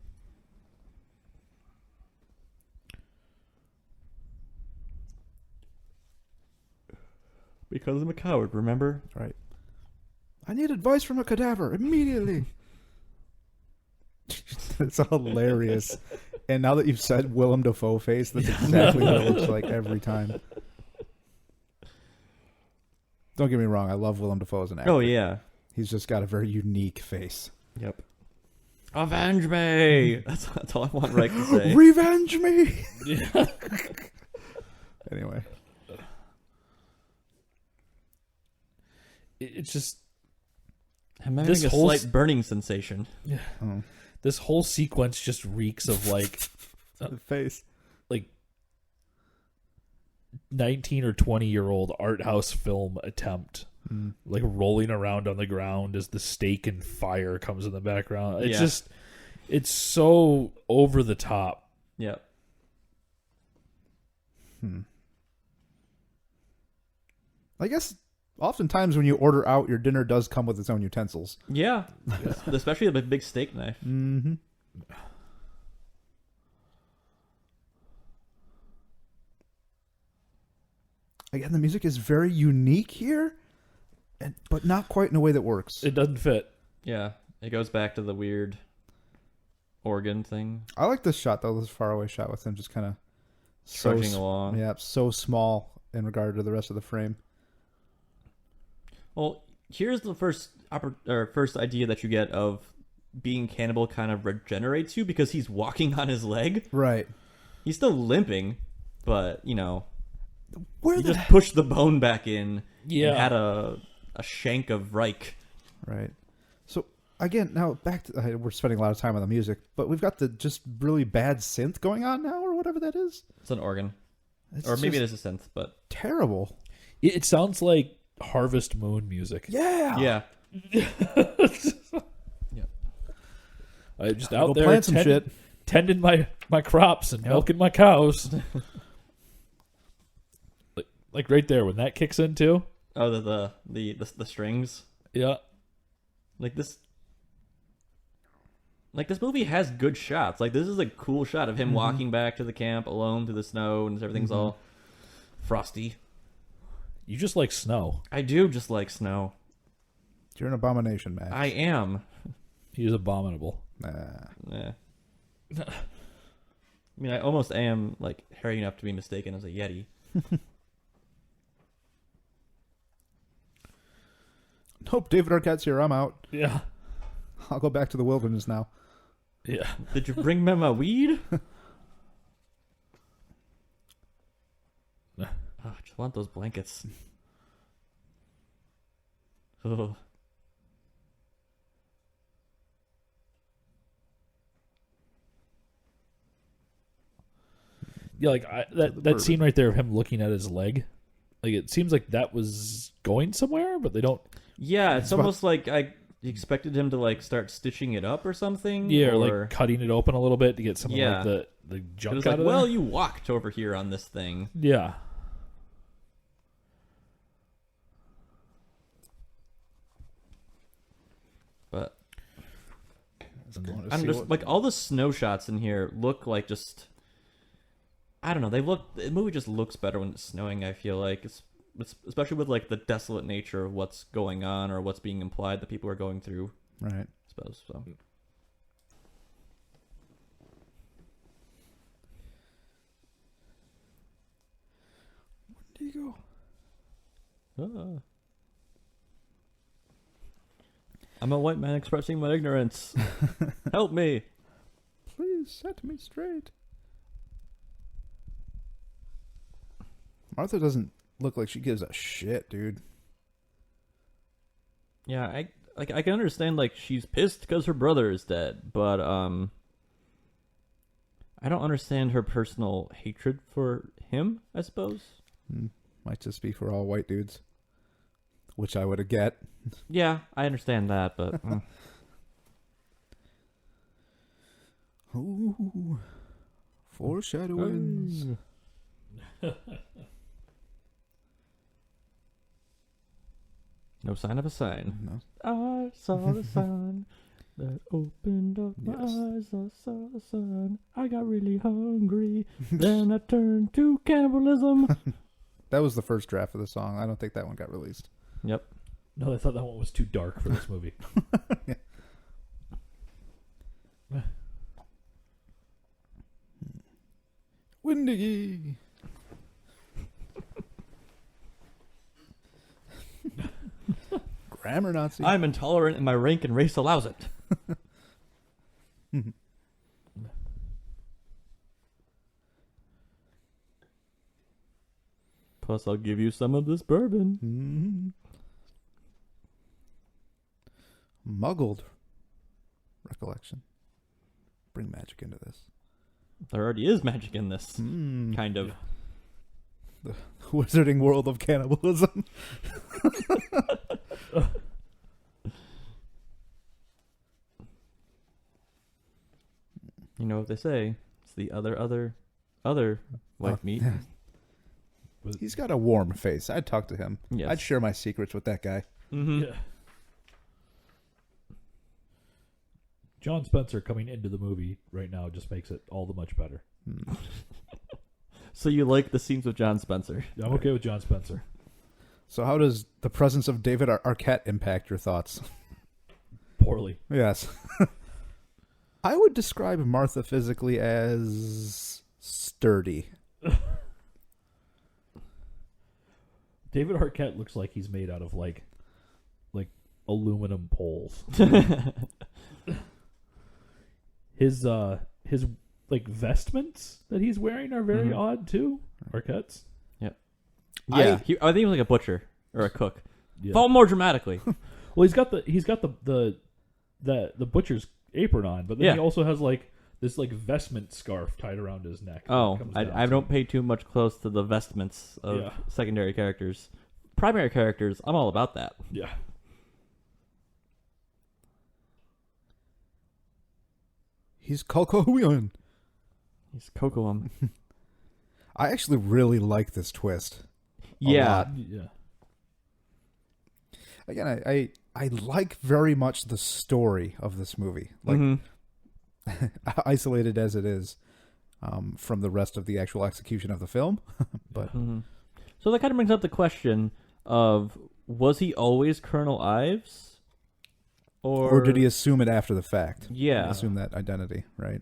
Because I'm a coward, remember? Right. I need advice from a cadaver immediately. It's hilarious. And now that you've said Willem Dafoe face, that's exactly what it looks like every time. Don't get me wrong, I love Willem Dafoe as an actor. Oh yeah. He's just got a very unique face. Yep. Avenge me! That's all I want Reich to say. Revenge me! Yeah. Anyway. It's just I'm having This a whole slight burning sensation. Oh, this whole sequence just reeks of like the face. 19 or 20-year-old art house film attempt. Like rolling around on the ground as the steak and fire comes in the background. It's Yeah. just, it's so over the top. Yep. I guess oftentimes when you order out, your dinner does come with its own utensils. Yeah. Especially the big steak knife. Mm-hmm. Again, the music is very unique here, but not quite in a way that works. It doesn't fit. Yeah. It goes back to the weird organ thing. I like this shot, though, this faraway shot with him just kind of Trudging along. Yeah, so small in regard to the rest of the frame. Well, here's the first idea that you get of being cannibal kind of regenerates you because he's walking on his leg. Right. He's still limping, but, you know, Where he the just pushed the bone back in Yeah. and had a shank of Reich. Right. So again, now back to we're spending a lot of time on the music, but we've got the just really bad synth going on now, or whatever that is. It's an organ. It's Or maybe it just is a synth, but... terrible. It sounds like Harvest Moon music. Yeah. Yeah. I'm just Go out there plant some shit. tending my crops and milking my cows. like right there when that kicks in too. Oh, the strings. Yeah. Like this movie has good shots. Like, this is a cool shot of him walking back to the camp alone through the snow and everything's all frosty. You just like snow. I do just like snow. You're an abomination, Max. I am. He's abominable. Nah. Yeah. I mean, I almost am, like, hairy enough to be mistaken as a Yeti. Nope, David Arquette's here. I'm out. Yeah. I'll go back to the wilderness now. Yeah. Did you bring me my weed? Oh, I just want those blankets. Oh. Yeah, like that scene right there of him looking at his leg, like it seems like that was going somewhere, but they don't. Yeah, it's almost like I expected him to like start stitching it up or something. Yeah, or like cutting it open a little bit to get some of like the junk it was out like, of well, there. you walked over here on this thing. Yeah. But I'm just like all the snow shots in here look like just I don't know. The movie just looks better when it's snowing. I feel like it's especially with like the desolate nature of what's going on or what's being implied that people are going through. Right. I suppose so. Where do you go? I'm a white man expressing my ignorance. Help me. Please set me straight. Martha doesn't look like she gives a shit, dude. Yeah, I can understand like she's pissed because her brother is dead, but I don't understand her personal hatred for him, I suppose. Might just be for all white dudes, which I would get. Yeah, I understand that, but Ooh, foreshadowings. No sign of a sign. No. I saw the sign that opened up my Yes. eyes. I saw the sign. I got really hungry. Then I turned to cannibalism. That was the first draft of the song. I don't think that one got released. Yep. No, I thought that one was too dark for this movie. Windy. Grammar Nazi. I'm intolerant and my rank and race allows it. Plus, I'll give you some of this bourbon. Muggled recollection. Bring magic into this. There already is magic in this. Kind of. The wizarding world of cannibalism. You know what they say. It's the other white meat. He's got a warm face. I'd talk to him. Yes. I'd share my secrets with that guy. Mm-hmm. Yeah. John Spencer coming into the movie right now just makes it all the much better. So you like the scenes with John Spencer? I'm okay with John Spencer. So how does the presence of David Arquette impact your thoughts? Poorly. Yes. I would describe Martha physically as sturdy. David Arquette looks like he's made out of like aluminum poles. His like vestments that he's wearing are very odd too. Arquette's. Yeah. I think he was like a butcher or a cook. Yeah. Fall more dramatically. Well, he's got the butcher's apron on, but then he also has like this like vestment scarf tied around his neck. Oh, I don't pay too much close to the vestments of secondary characters. Primary characters, I'm all about that. Yeah. He's Kalkohuion. He's Cocoam. I actually really like this twist. Yeah. Yeah. Again, I like very much the story of this movie. Like isolated as it is from the rest of the actual execution of the film. But So that kind of brings up the question of, was he always Colonel Ives? Or did he assume it after the fact? Yeah. Assume that identity, right?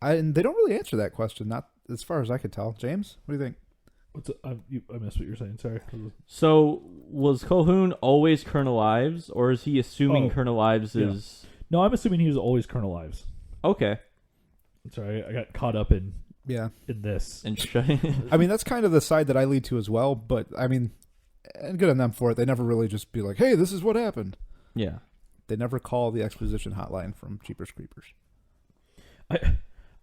And they don't really answer that question, not as far as I could tell. James, what do you think? I missed what you're saying. Sorry. So was Colhoun always Colonel Ives, or is he assuming Colonel Ives is... No, I'm assuming he was always Colonel Ives. Okay. Sorry, I got caught up in this. And I mean, that's kind of the side that I lead to as well, but I mean, and good on them for it. They never really just be like, hey, this is what happened. Yeah. They never call the exposition hotline from Jeepers Creepers.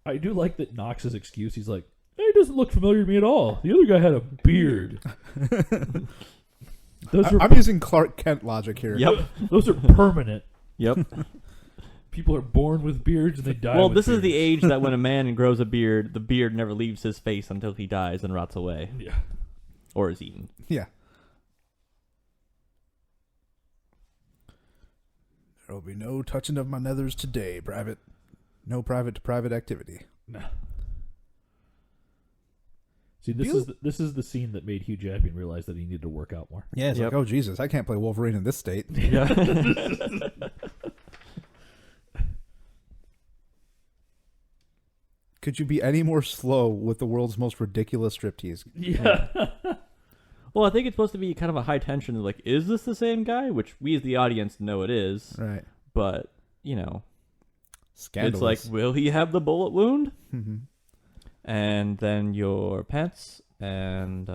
I do like that Knox's excuse. He's like, He doesn't look familiar to me at all. The other guy had a beard. I'm using Clark Kent logic here. Yep. Those are permanent. Yep. People are born with beards and they die. Well, with this is the beards. age that when a man grows a beard, the beard never leaves his face until he dies and rots away. Yeah. Or is eaten. Yeah. There will be no touching of my nethers today, private. No private-to-private activity. No. See, this is the scene that made Hugh Jackman realize that he needed to work out more. Yeah, it's Yep. like, oh, Jesus, I can't play Wolverine in this state. Yeah. Could you be any more slow with the world's most ridiculous striptease? Yeah. Well, I think it's supposed to be kind of a high tension. Like, is this the same guy? Which we as the audience know it is. Right. But, Scandalous. it's like, will he have the bullet wound? Mm-hmm. And then your pants and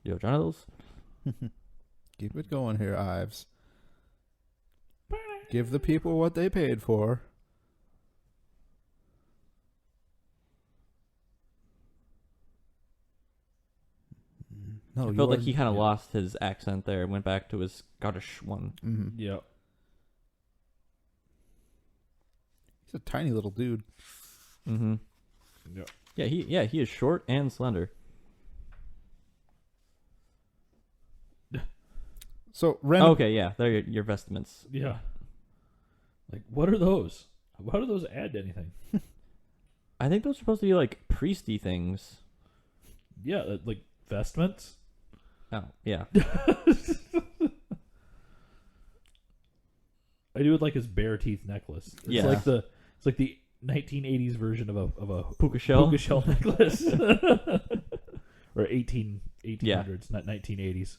your genitals. Keep it going here, Ives. Give the people what they paid for. No, I felt like he kind of lost his accent there and went back to his Scottish one. Mm-hmm. Yep. He's a tiny little dude. Mm-hmm. Yeah. He is short and slender. So Ren. Okay, yeah, they're your vestments. Yeah. Like, what are those? How do those add to anything? I think those are supposed to be like priesty things. Yeah, like vestments. Oh, yeah. I do it like his bare teeth necklace. It's Yeah. like the 1980s version of a Puka shell. puka shell necklace. Or 1800s, not 1980s.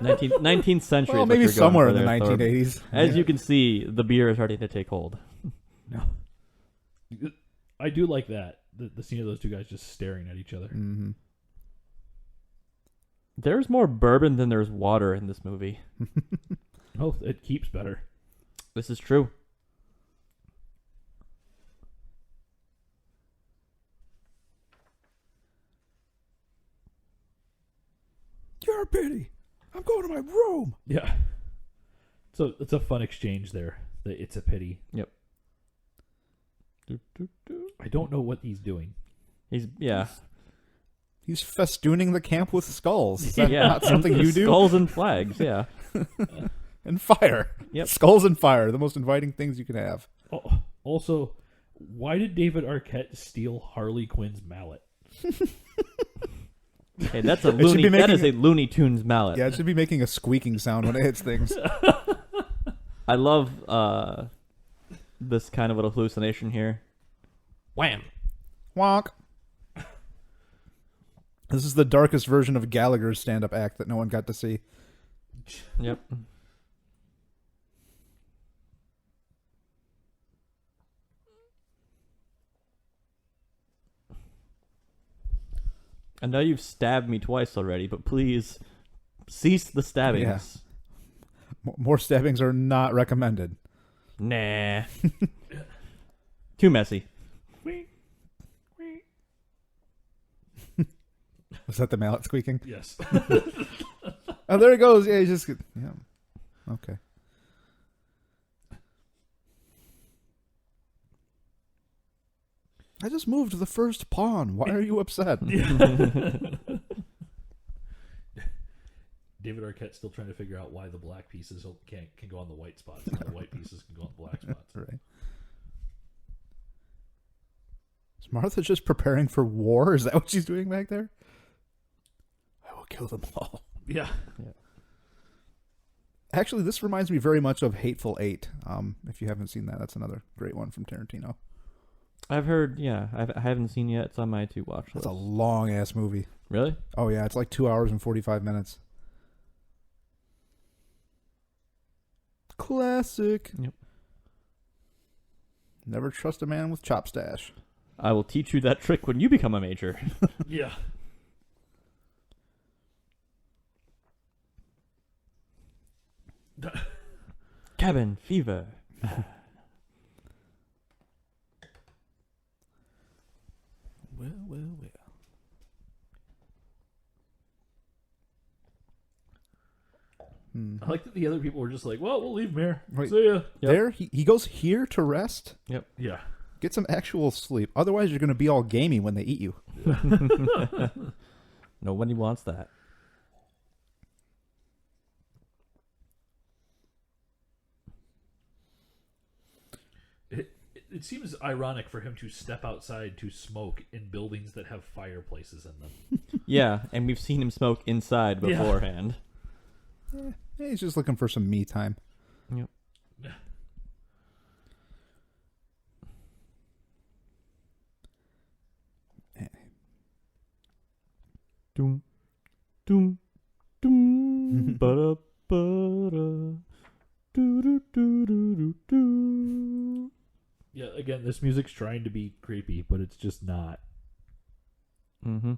19th century. Well, is what maybe you're going somewhere for in the there, Thorb. 1980s. As you can see, the beer is starting to take hold. No. I do like that. The scene of those two guys just staring at each other. Mm-hmm. There's more bourbon than there's water in this movie. Oh, it keeps better. This is true. You're a pity. I'm going to my room. Yeah. So it's a fun exchange there. It's a pity. Yep. I don't know what he's doing. He's He's festooning the camp with skulls. Is that Yeah. not something you do? Skulls and flags, yeah. And fire. Yep. Skulls and fire, the most inviting things you can have. Oh, also, why did David Arquette steal Harley Quinn's mallet? Hey, that's a It should be Looney. That making is a Looney Tunes mallet. Yeah, it should be making a squeaking sound when it hits things. I love this kind of little hallucination here. Wham! Wonk. This is the darkest version of Gallagher's stand-up act that no one got to see. Yep. I know you've stabbed me twice already, but please cease the stabbings. More stabbings are not recommended. Nah. Too messy. Was that the mallet squeaking? Yes. Oh, there he goes. Yeah, he's just... Yeah. Okay. I just moved the first pawn. Why are you upset? David Arquette's still trying to figure out why the black pieces can go on the white spots and the white pieces can go on the black spots. Right. Is Martha just preparing for war? Is that what she's doing back there? I will kill them all. Yeah. Actually, this reminds me very much of Hateful Eight. If you haven't seen that, that's another great one from Tarantino. I've heard, yeah. I haven't seen yet. It's on my to-watch list. That's a long-ass movie. Really? Oh, yeah. It's like 2 hours and 45 minutes. Classic. Yep. Never trust a man with chop stash. I will teach you that trick when you become a major. Yeah. Cabin fever. Well, I like that the other people were just like, well, we'll leave him here. Wait. See ya. Yep. There, he goes here to rest. Yep. Yeah. Get some actual sleep. Otherwise, you're going to be all gamey when they eat you. Nobody wants that. It seems ironic for him to step outside to smoke in buildings that have fireplaces in them. Yeah, and we've seen him smoke inside Yeah. beforehand. He's just looking for some me time. Yep. Doom, doom, doom, ba-da, ba-da, do-do-do-do-do-do. Yeah, again, this music's trying to be creepy, but it's just not. Mm-hmm.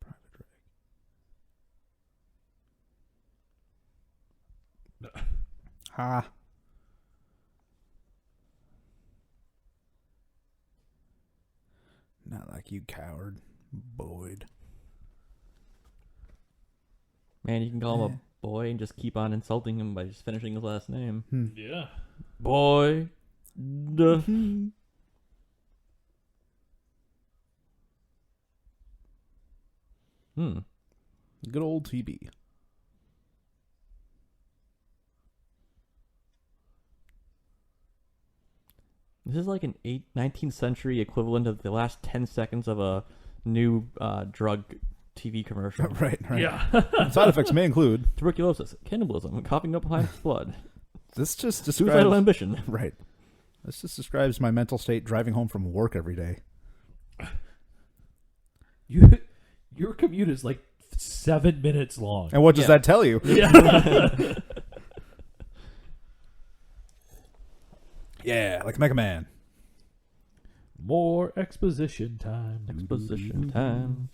Private drag. Ha. Not like you, coward, Boyd. Man, you can call him a boy and just keep on insulting him by just finishing his last name. Yeah. Boy. Duh. Good old TB. This is like an 19th century equivalent of the last 10 seconds of a new drug TV commercial. Right. Yeah. Side effects may include Tuberculosis, cannibalism, coughing up Heinz blood, this. Just suicidal describes ambition. right. This just describes my mental state driving home from work every day. Your commute is like 7 minutes long. And what does that tell you? Yeah. Yeah, like Mega Man. More exposition time. Exposition time.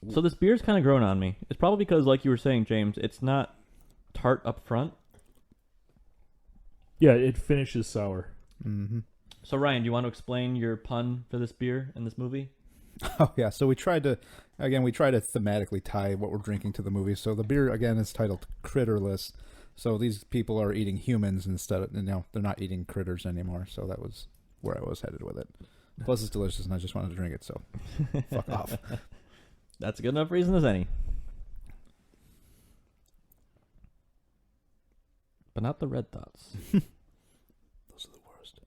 So this beer's kind of grown on me. It's probably because, like you were saying, James, it's not tart up front. Yeah, it finishes sour. Mm-hmm. So Ryan, do you want to explain your pun for this beer in this movie? Oh yeah, so we tried to thematically tie what we're drinking to the movie. So the beer again is titled Critterless. So these people are eating humans instead of, they're not eating critters anymore. So that was where I was headed with it. Plus it's delicious and I just wanted to drink it, so fuck off. That's a good enough reason as any. But not the red thoughts. Those are the worst.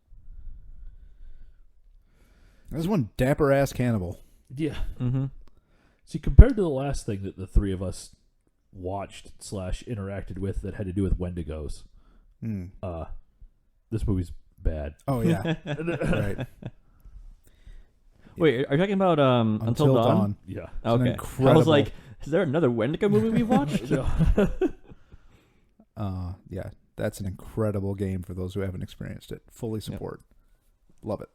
There's one dapper ass cannibal. Yeah. Mm-hmm. See, compared to the last thing that the three of us watched / interacted with that had to do with Wendigos, this movie's bad. Oh yeah. Right. Wait, are you talking about Until Dawn? Yeah. Okay. I incredible- was like, is there another Wendigo movie we watched? Yeah, that's an incredible game for those who haven't experienced it. Fully support. Love it.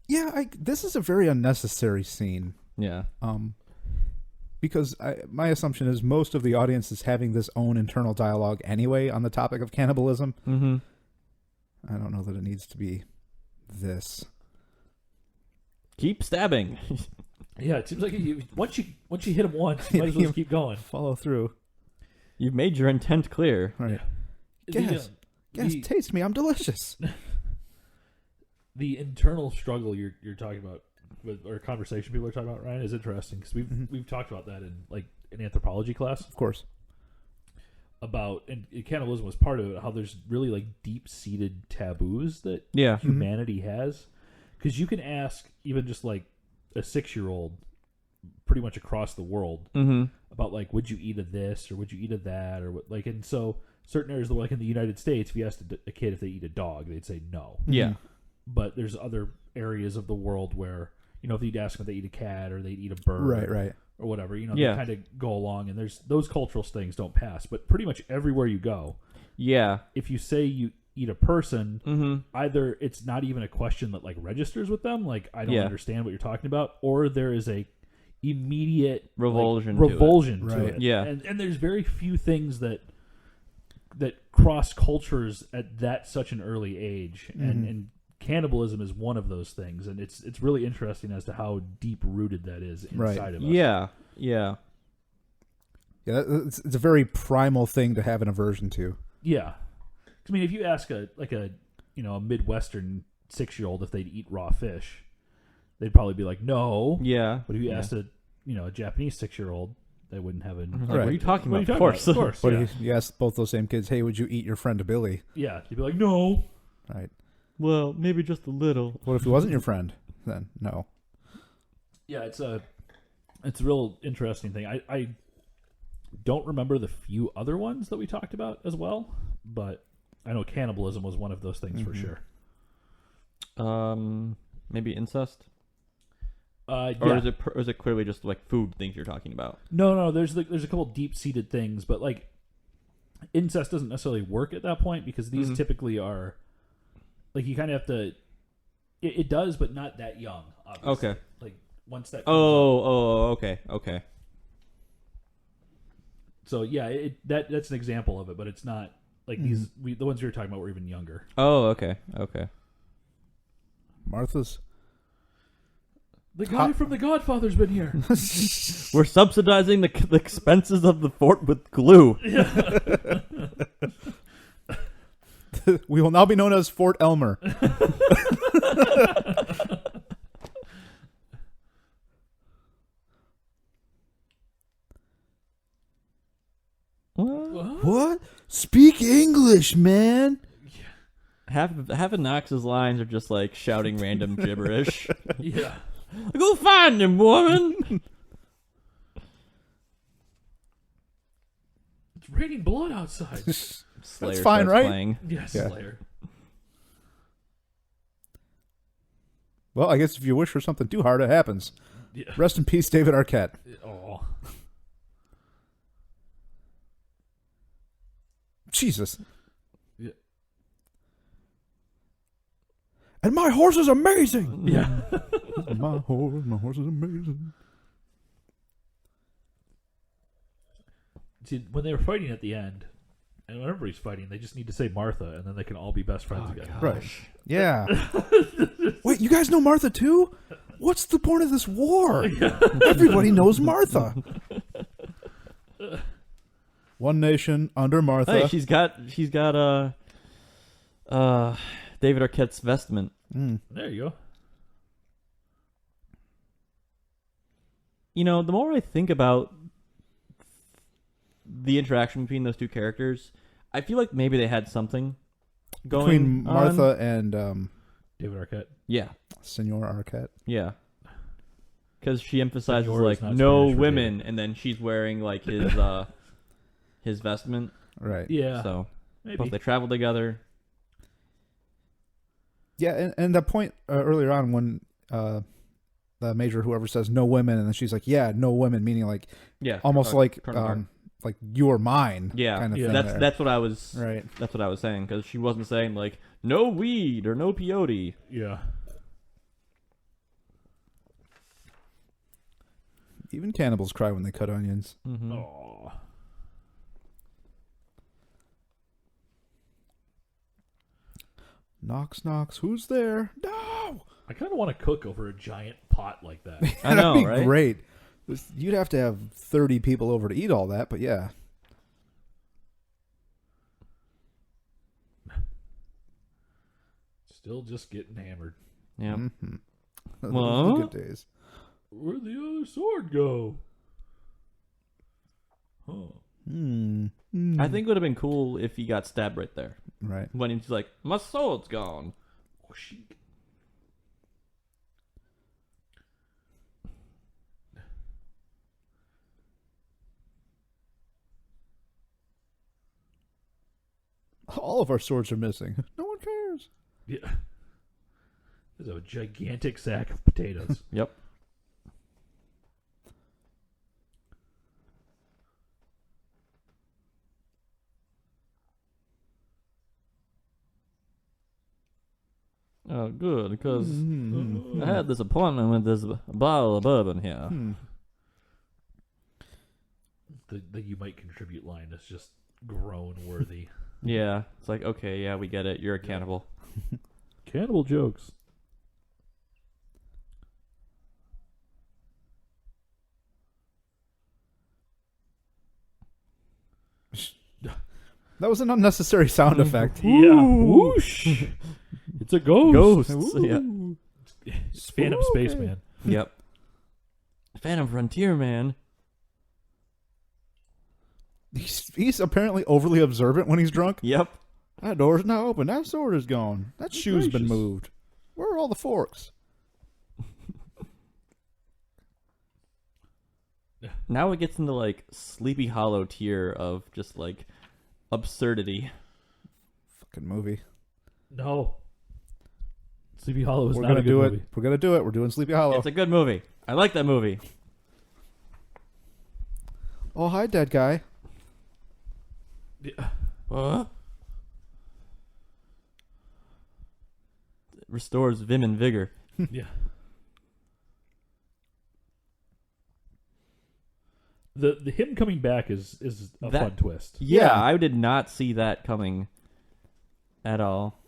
Yeah, this is a very unnecessary scene. Yeah. Because my assumption is most of the audience is having this own internal dialogue anyway on the topic of cannibalism. Mm-hmm. I don't know that it needs to be this. Keep stabbing. Yeah, it seems like once you hit him once, you might as well just keep going. Follow through. You've made your intent clear. Right. Yeah. Yes, taste me. I'm delicious. The internal struggle you're talking about, or conversation people are talking about, Ryan, is interesting because we've talked about that in anthropology class. Of course. And cannibalism was part of it. How there's really like deep seated taboos that Yeah. humanity has, because you can ask even just like a 6-year-old, pretty much across the world, about like, would you eat of this or would you eat of that or what? Like, and so certain areas, like in the United States, if you asked a kid if they eat a dog, they'd say no. Yeah. But there's other areas of the world where, if you'd ask them if they eat a cat or they eat a bird, Right. or whatever, Yeah. they kind of go along, and there's those cultural things don't pass. But pretty much everywhere you go, Yeah. if you say eat a person, Mm-hmm. either it's not even a question that like registers with them, like I don't Yeah. understand what you're talking about, or there is a immediate Revulsion like, to it. revulsion to Right. it. Yeah. And there's very few things that cross cultures at that such an early age, and cannibalism is one of those things, and it's really interesting as to how deep rooted that is inside of us. Yeah. Yeah, it's a very primal thing to have an aversion to. Yeah. I mean, if you ask a Midwestern 6-year-old if they'd eat raw fish, they'd probably be like, no. Yeah. But if you asked a Japanese 6-year-old, they wouldn't have a. Like, Right. What are you talking What are about? you Of talking course. about? Of course. But Yeah. you ask both those same kids, hey, would you eat your friend Billy? Yeah. They'd be like, no. Right. Well, maybe just a little. What if he wasn't your friend? Then no. Yeah, it's a real interesting thing. I don't remember the few other ones that we talked about as well, but I know cannibalism was one of those things for sure. Maybe incest. Yeah. Or is it clearly just like food things you're talking about? No. There's a couple deep seated things, but like incest doesn't necessarily work at that point because these typically are like you kind of have to. It does, but not that young. Obviously. Okay. Like once that. Okay. So yeah, that's an example of it, but it's not like the ones we were talking about were even younger. Oh, okay. Martha's. The guy from The Godfather's been here. We're subsidizing the expenses of the fort with glue. We will now be known as Fort Elmer. What? Speak English, man. Half of Knox's lines are just like shouting random gibberish. Yeah. Go find him, woman. It's raining blood outside. Slayer fine, starts right? playing. Yes, Yeah. Slayer. Well, I guess if you wish for something too hard, it happens. Yeah. Rest in peace, David Arquette. Oh. Jesus. Yeah. And my horse is amazing. Yeah. my horse is amazing. See, when they were fighting at the end, and when everybody's fighting, they just need to say Martha, and then they can all be best friends again. Right. Yeah. Wait, you guys know Martha too? What's the point of this war? Everybody knows Martha. One nation under Martha. Hey, she's got David Arquette's vestment. There you go. You know, the more I think about the interaction between those two characters, I feel like maybe they had something going Between Martha on. and David Arquette. Yeah, Senor Arquette. yeah. Because she emphasizes Senor is like not no Spanish for women, and then she's wearing like his vestment. Right. Yeah. So Maybe. plus they travel together. Yeah, and that point earlier on when the major whoever says no women, and then she's like, yeah, no women, meaning like Yeah, almost like Colonel like you're mine. yeah, kind of Yeah. thing. that's what I was. Right. That's what I was saying because she wasn't saying like no weed or no peyote. Yeah. Even cannibals cry when they cut onions. Mm-hmm. Oh. Knocks, knocks. Who's there? No. I kind of want to cook over a giant pot like that. I know, That'd be right? great. You'd have to have 30 people over to eat all that, but yeah. Still just getting hammered. Yeah. Mm-hmm. Those Well- are the good days. Where'd the other sword go? Huh. I think it would have been cool if he got stabbed right there. Right. When he's like, my sword's gone. Oh, she... All of our swords are missing. No one cares. Yeah. There's a gigantic sack of potatoes. Yep. Oh, good, because I had this appointment with this bottle of bourbon here. The you might contribute line is just groan worthy. Yeah, it's like, okay, yeah, we get it. You're a cannibal. Cannibal jokes. That was an unnecessary sound effect. Yeah. Whoosh. It's a ghost. Ghosts. Yeah. Phantom Spaceman. Yep. Phantom Frontier, man. He's apparently overly observant when he's drunk. Yep. That door's now open. That sword is gone. That shoe's been moved. Where are all the forks? Now it gets into like Sleepy Hollow tier of just like absurdity. Fucking movie. No. Sleepy Hollow is We're not gonna a good do movie. it. We're gonna do it. We're doing Sleepy Hollow. It's a good movie. I like that movie. Oh, hi, dead guy. Yeah. What? It restores vim and vigor. Yeah. The him coming back is a fun twist. Yeah, Yeah. I did not see that coming at all.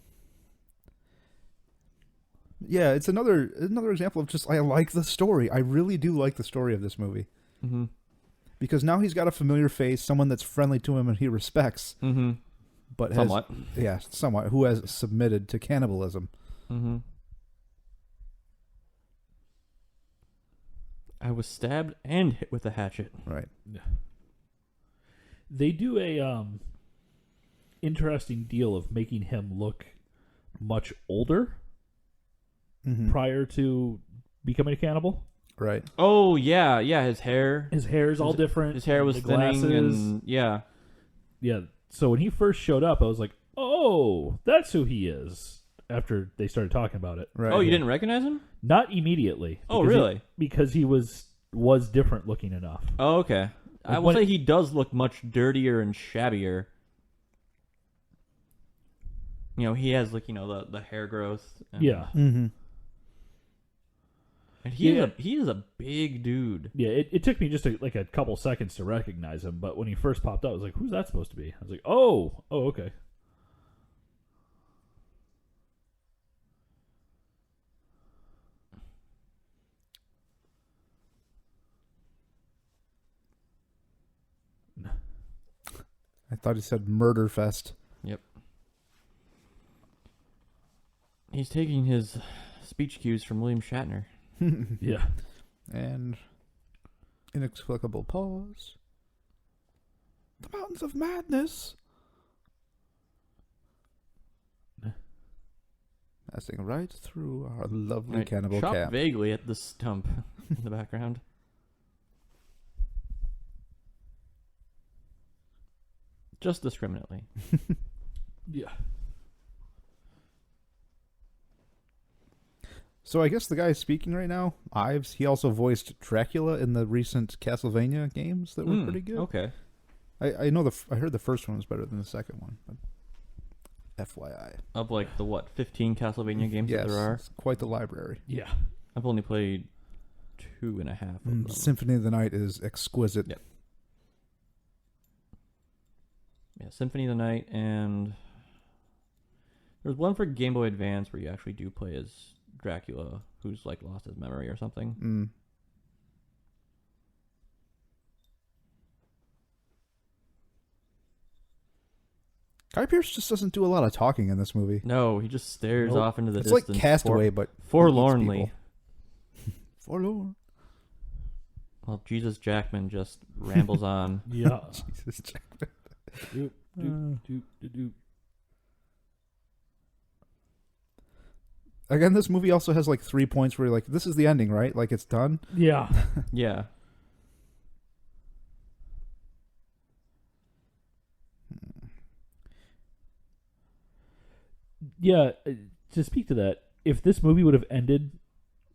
Yeah, it's another example of just I like the story. I really do like the story of this movie. Mm-hmm. Because now he's got a familiar face, someone that's friendly to him and he respects. Mm-hmm. But Somewhat. somewhat. Who has submitted to cannibalism. Mm-hmm. I was stabbed and hit with a hatchet. Right. They do a interesting deal of making him look much older prior to becoming a cannibal. Right. Oh, yeah, his hair. His hair's all different. His hair was the thinning glasses. and yeah. Yeah. So when he first showed up, I was like, oh, that's who he is. After they started talking about it. Right. Oh, you didn't recognize him? Not immediately. Oh, because really? because he was different looking enough. Oh, okay. I will say he does look much dirtier and shabbier. You know, he has like, you know, the hair growth. And, Yeah. Mm-hmm. And he is a big dude. Yeah, it took me just a couple seconds to recognize him, but when he first popped up, I was like, who's that supposed to be? I was like, oh, okay. I thought he said murder fest. Yep. He's taking his speech cues from William Shatner. Yeah. And inexplicable pause. The mountains of madness. Passing right through our lovely cannibal Chop camp. vaguely at the stump in the background. Just discriminately. Yeah. So I guess the guy speaking right now, Ives, he also voiced Dracula in the recent Castlevania games that were pretty good. Okay. I know I heard the first one was better than the second one. But FYI. Of like the 15 Castlevania games Yes, that there are? it's quite the library. Yeah. I've only played 2.5 of them. Symphony of the Night is exquisite. Yep. Yeah, Symphony of the Night, and there's one for Game Boy Advance where you actually do play as Dracula, who's like lost his memory or something. Guy Pearce just doesn't do a lot of talking in this movie. No, he just stares off into the It's distance. like Castaway, but forlornly. Forlorn. Well, Jesus Jackman just rambles on. Yeah. Jesus Jackman. Doop, doop, doop, doop, doop. Again, this movie also has like 3 points where you're like, this is the ending, right? Like it's done. Yeah. Yeah. Yeah. To speak to that, if this movie would have ended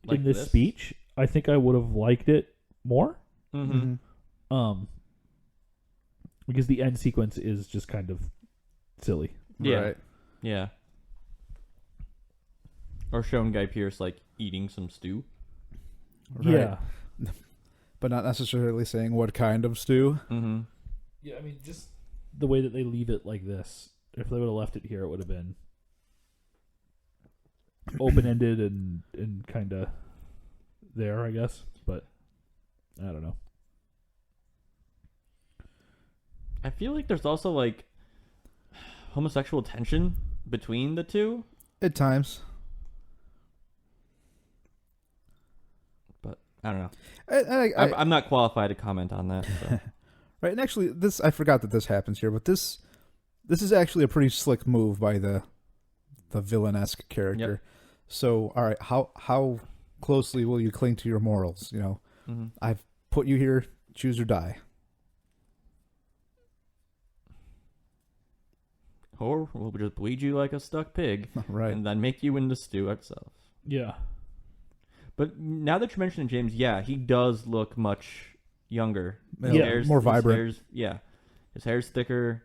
Like in this speech, I think I would have liked it more. Mm-hmm. Because the end sequence is just kind of silly. Yeah. Right. Yeah. Or showing Guy Pearce like eating some stew. Right. Yeah. But not necessarily saying what kind of stew. Mm-hmm. Yeah, I mean, just the way that they leave it like this. If they would have left it here, it would have been open-ended and kind of there, I guess. But I don't know. I feel like there's also like homosexual tension between the two. At times. But I don't know. I I'm not qualified to comment on that. So. Right, and actually, I forgot that this happens here, but this is actually a pretty slick move by the villain-esque character. Yep. So, all right, how closely will you cling to your morals? You know, Mm-hmm. I've put you here, choose or die. Or we'll just bleed you like a stuck pig, Right. and then make you into stew itself. Yeah. But now that you're mentioning James, yeah, he does look much younger. His Yeah, hair's- more his vibrant. his hair's thicker.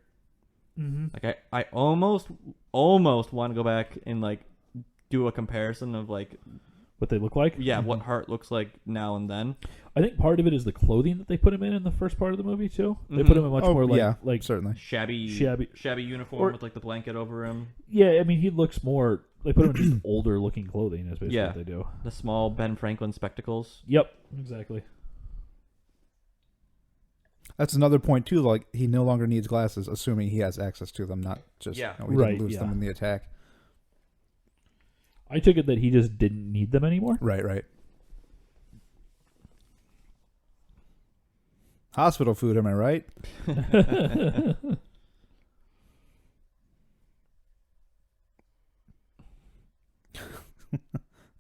Mm-hmm. Like I almost want to go back and like do a comparison of like What they look like? what Hart looks like now and then. I think part of it is the clothing that they put him in the first part of the movie too. They Mhm. put him in much Oh, more like yeah, like certainly. Shabby uniform Or- with like the blanket over him. yeah. I mean, he looks more. They put him in just older looking clothing. Is basically Yeah. what they do. The small Ben Franklin spectacles. Yep. Exactly. That's another point too. Like he no longer needs glasses, assuming he has access to them, not just Yeah. he Right, didn't lose them yeah. in the attack. I took it that he just didn't need them anymore. Right. Hospital food, am I right?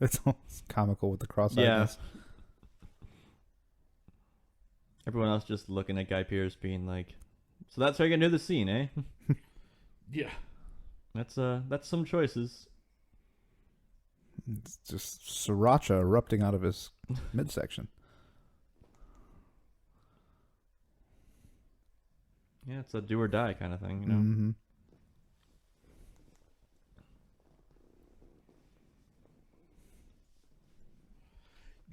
It's almost comical with the cross-eyedness. Everyone else just looking at Guy Pearce being like, so that's how you're gonna do the scene, eh? Yeah. That's some choices. It's just sriracha erupting out of his midsection. Yeah, it's a do or die kind of thing, you know. Mm-hmm.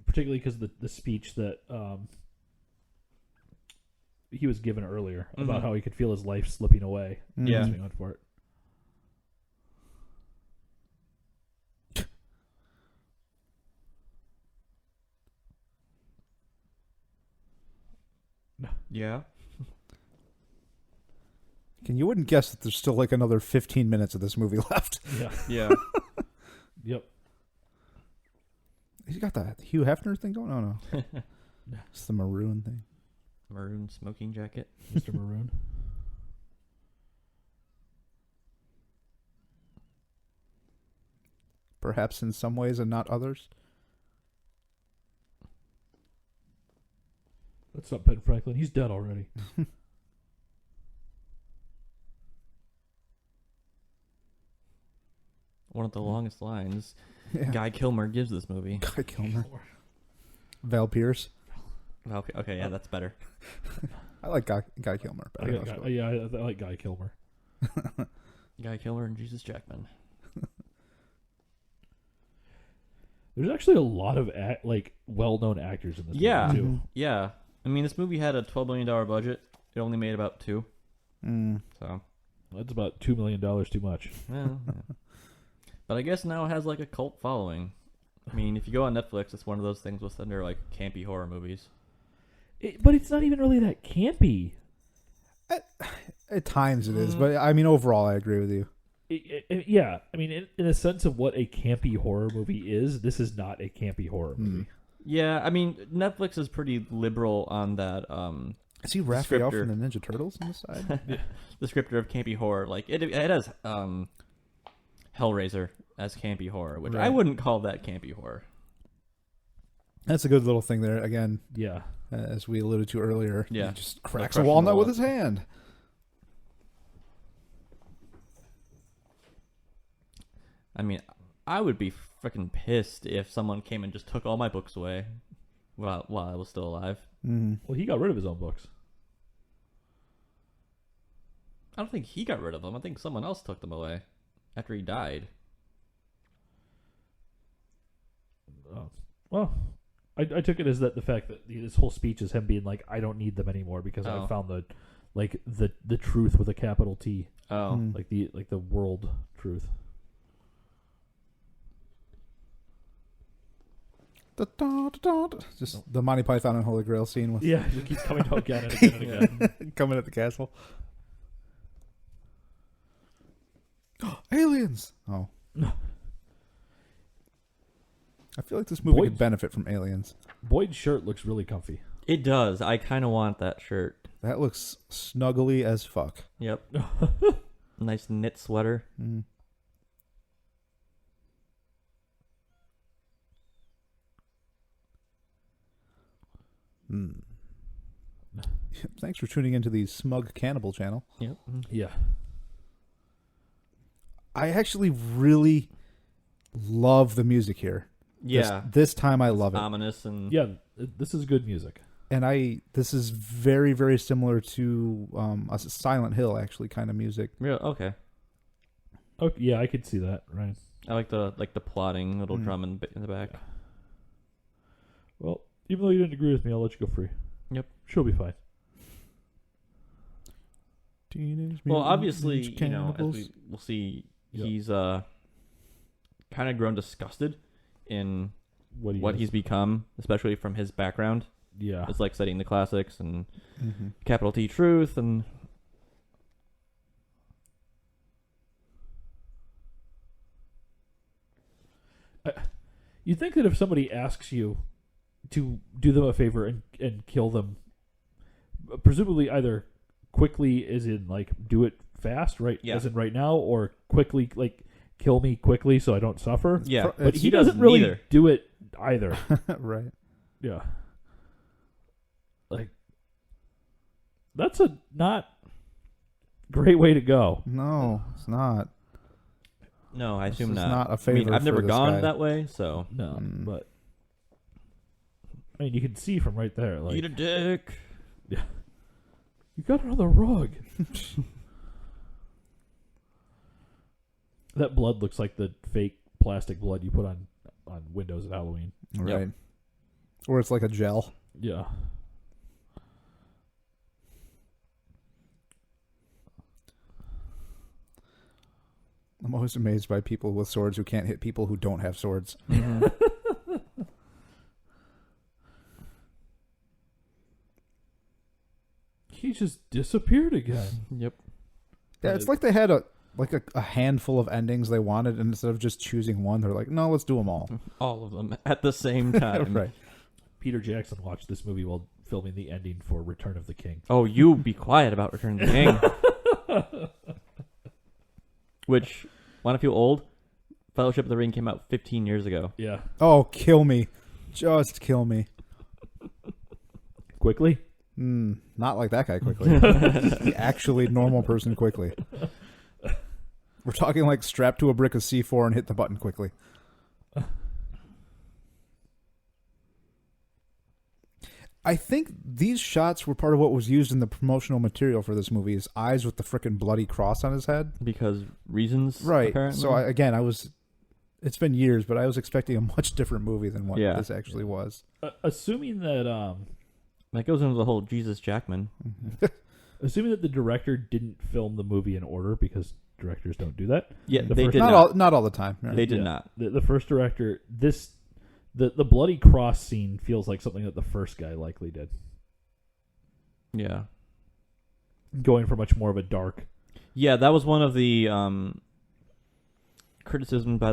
Particularly because the speech that he was given earlier about Mhm. how he could feel his life slipping away. Yeah. Makes me went for it. Yeah. You wouldn't guess that there's still like another 15 minutes of this movie left. Yeah. Yeah. Yep. He's got that Hugh Hefner thing going on. No. It's the maroon thing. Maroon smoking jacket. Mr. Maroon. Perhaps in some ways and not others. That's not Ben Franklin. He's dead already. One of the longest lines Yeah. Guy Kilmer gives this movie. Guy Kilmer. Val Pierce. Okay, yeah, that's better. I like Guy Kilmer I better. like Guy Kilmer. Guy Kilmer and Jesus Jackman. There's actually a lot of well-known actors in this Yeah. movie Mm-hmm. too. Yeah. I mean, this movie had a $12 million budget. It only made about $2 million. So, That's about $2 million too much. well, yeah. But I guess now it has like a cult following. I mean, if you go on Netflix, it's one of those things with under like campy horror movies. But it's not even really that campy. At times it is, but I mean overall I agree with you. Yeah, I mean, in a sense of what a campy horror movie is, this is not a campy horror movie. Yeah, I mean, Netflix is pretty liberal on that. Is he Raphael Descriptor. from the Ninja Turtles on the side? Descriptor of campy horror. Like it has Hellraiser as campy horror, which I Right. wouldn't call that campy horror. That's a good little thing there. Again, Yeah. as we alluded to earlier, Yeah. he just cracks a crushing the walnut with walnut. his hand. I mean, I would be freaking pissed if someone came and just took all my books away while I was still alive. Mm. Well, he got rid of his own books. I don't think he got rid of them. I think someone else took them away after he died. Well, I took it as that the fact that this whole speech is him being like, I don't need them anymore because I found the truth with a capital T. Oh. Like the world truth. Just the Monty Python and Holy Grail scene with Yeah, it keeps coming out again and again and again. coming at the castle. Aliens! Oh. I feel like this movie could benefit from aliens. Boyd's shirt looks really comfy. It does. I kind of want that shirt. That looks snuggly as fuck. Yep. Nice knit sweater. Mm. Mm. Thanks for tuning into the Smug Cannibal channel. Yep. Yeah. I actually really love the music here. Yeah. This time I love it. Ominous and Yeah, this is good music. And this is very, very similar to a Silent Hill, actually, kind of music. real. Okay. Oh, yeah, I could see that, right. I like the plodding little drum in the back. Yeah. Well, even though you didn't agree with me, I'll let you go free. Yep. She'll be fine. Well, obviously, as Cannibals. we'll see, Yep. he's kind of grown disgusted in What he's become, especially from his background. Yeah. It's like studying the classics and Mm-hmm. capital T truth and You'd think that if somebody asks you to do them a favor and kill them, presumably either quickly as in like do it fast, right? Yeah. As in right now, or quickly like kill me quickly so I don't suffer. yeah, But he doesn't doesn't really either. do it either. Right. Yeah. Like that's a not great way to go. No, it's not. No, I This assume is not. not a I favor mean, I've for never this gone guy. that way, so No, but I mean you can see from right there, like eat a dick. you got it on the rug. That blood looks like the fake plastic blood you put on windows at Halloween. Right. Yep. Or it's like a gel. Yeah. I'm always amazed by people with swords who can't hit people who don't have swords. Mm-hmm. He just disappeared again. Yep. Yeah, it's like they had a handful of endings they wanted, and instead of just choosing one, they're like, no, let's do them all. All of them at the same time. Right. Peter Jackson watched this movie while filming the ending for Return of the King. Oh, you be quiet about Return of the King. Which, want to feel old? Fellowship of the Ring came out 15 years ago. Yeah. Oh, kill me. Just kill me. Quickly? Not like that guy quickly. The actually normal person quickly. We're talking like strap to a brick of C4 and hit the button quickly. I think these shots were part of what was used in the promotional material for this movie. His eyes with the frickin' bloody cross on his head. Because reasons, Right. apparently. So, it's been years, but I was expecting a much different movie than what this actually was. Assuming that that goes into the whole Jesus Jackman. assuming that the director didn't film the movie in order, because directors don't do that. Yeah, The they first- did Not not. all the time. Right? They did Yeah. not. The first director, the bloody cross scene feels like something that the first guy likely did. Yeah. Going for much more of a dark. Yeah, that was one of the criticisms by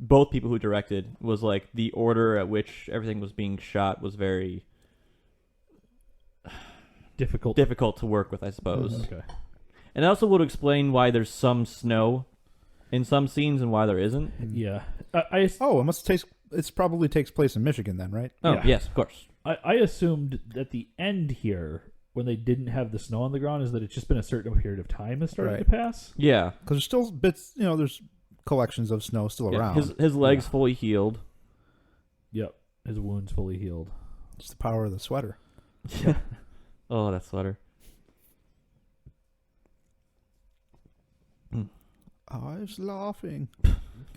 both people who directed, was like the order at which everything was being shot was very Difficult to work with, I suppose. Okay. And it also would explain why there's some snow in some scenes and why there isn't. Yeah. It probably takes place in Michigan then, right? Oh, Yeah. yes, of course. I assumed that the end here, when they didn't have the snow on the ground, is that it's just been a certain period of time has started to pass. Yeah. Because there's still bits, there's collections of snow still Yeah, around. his legs fully healed. Yep. His wounds fully healed. It's the power of the sweater. Yeah. Oh, that sweater. I was laughing.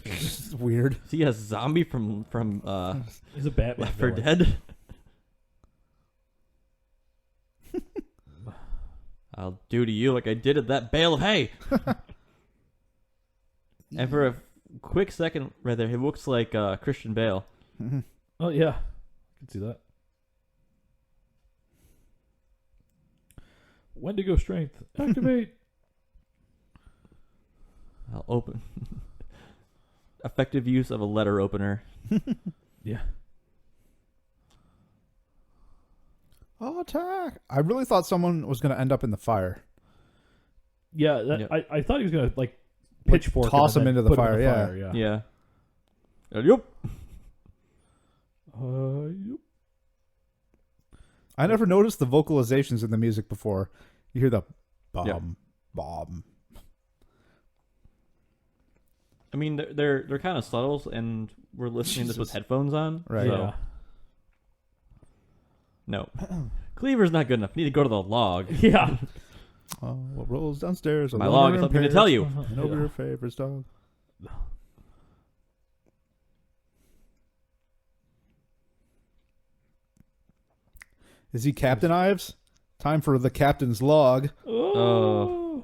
It's weird. Is he a zombie from He's a Batman. Left 4 villain. Dead? I'll do to you like I did at that bale of hay. And for a quick second right there, he looks like Christian Bale. Oh yeah, I can see that. Wendigo strength activate. I'll open. Effective use of a letter opener. Yeah. Oh, attack! I really thought someone was going to end up in the fire. Yeah, Yep. I thought he was gonna like pitchfork toss him him and into then the put him in fire, yeah. Yeah. Yep. Yep. I never noticed the vocalizations in the music before. You hear the bomb, Yep. bomb. I mean, they're kind of subtle, and we're listening to this with Jesus. headphones on. Right. So, Yeah. no. Cleaver's not good enough. Need to go to the log. Yeah. What rolls downstairs? My log has something to tell you. And over your favors, dog. Is he Captain Ives? Time for the captain's log. Oh.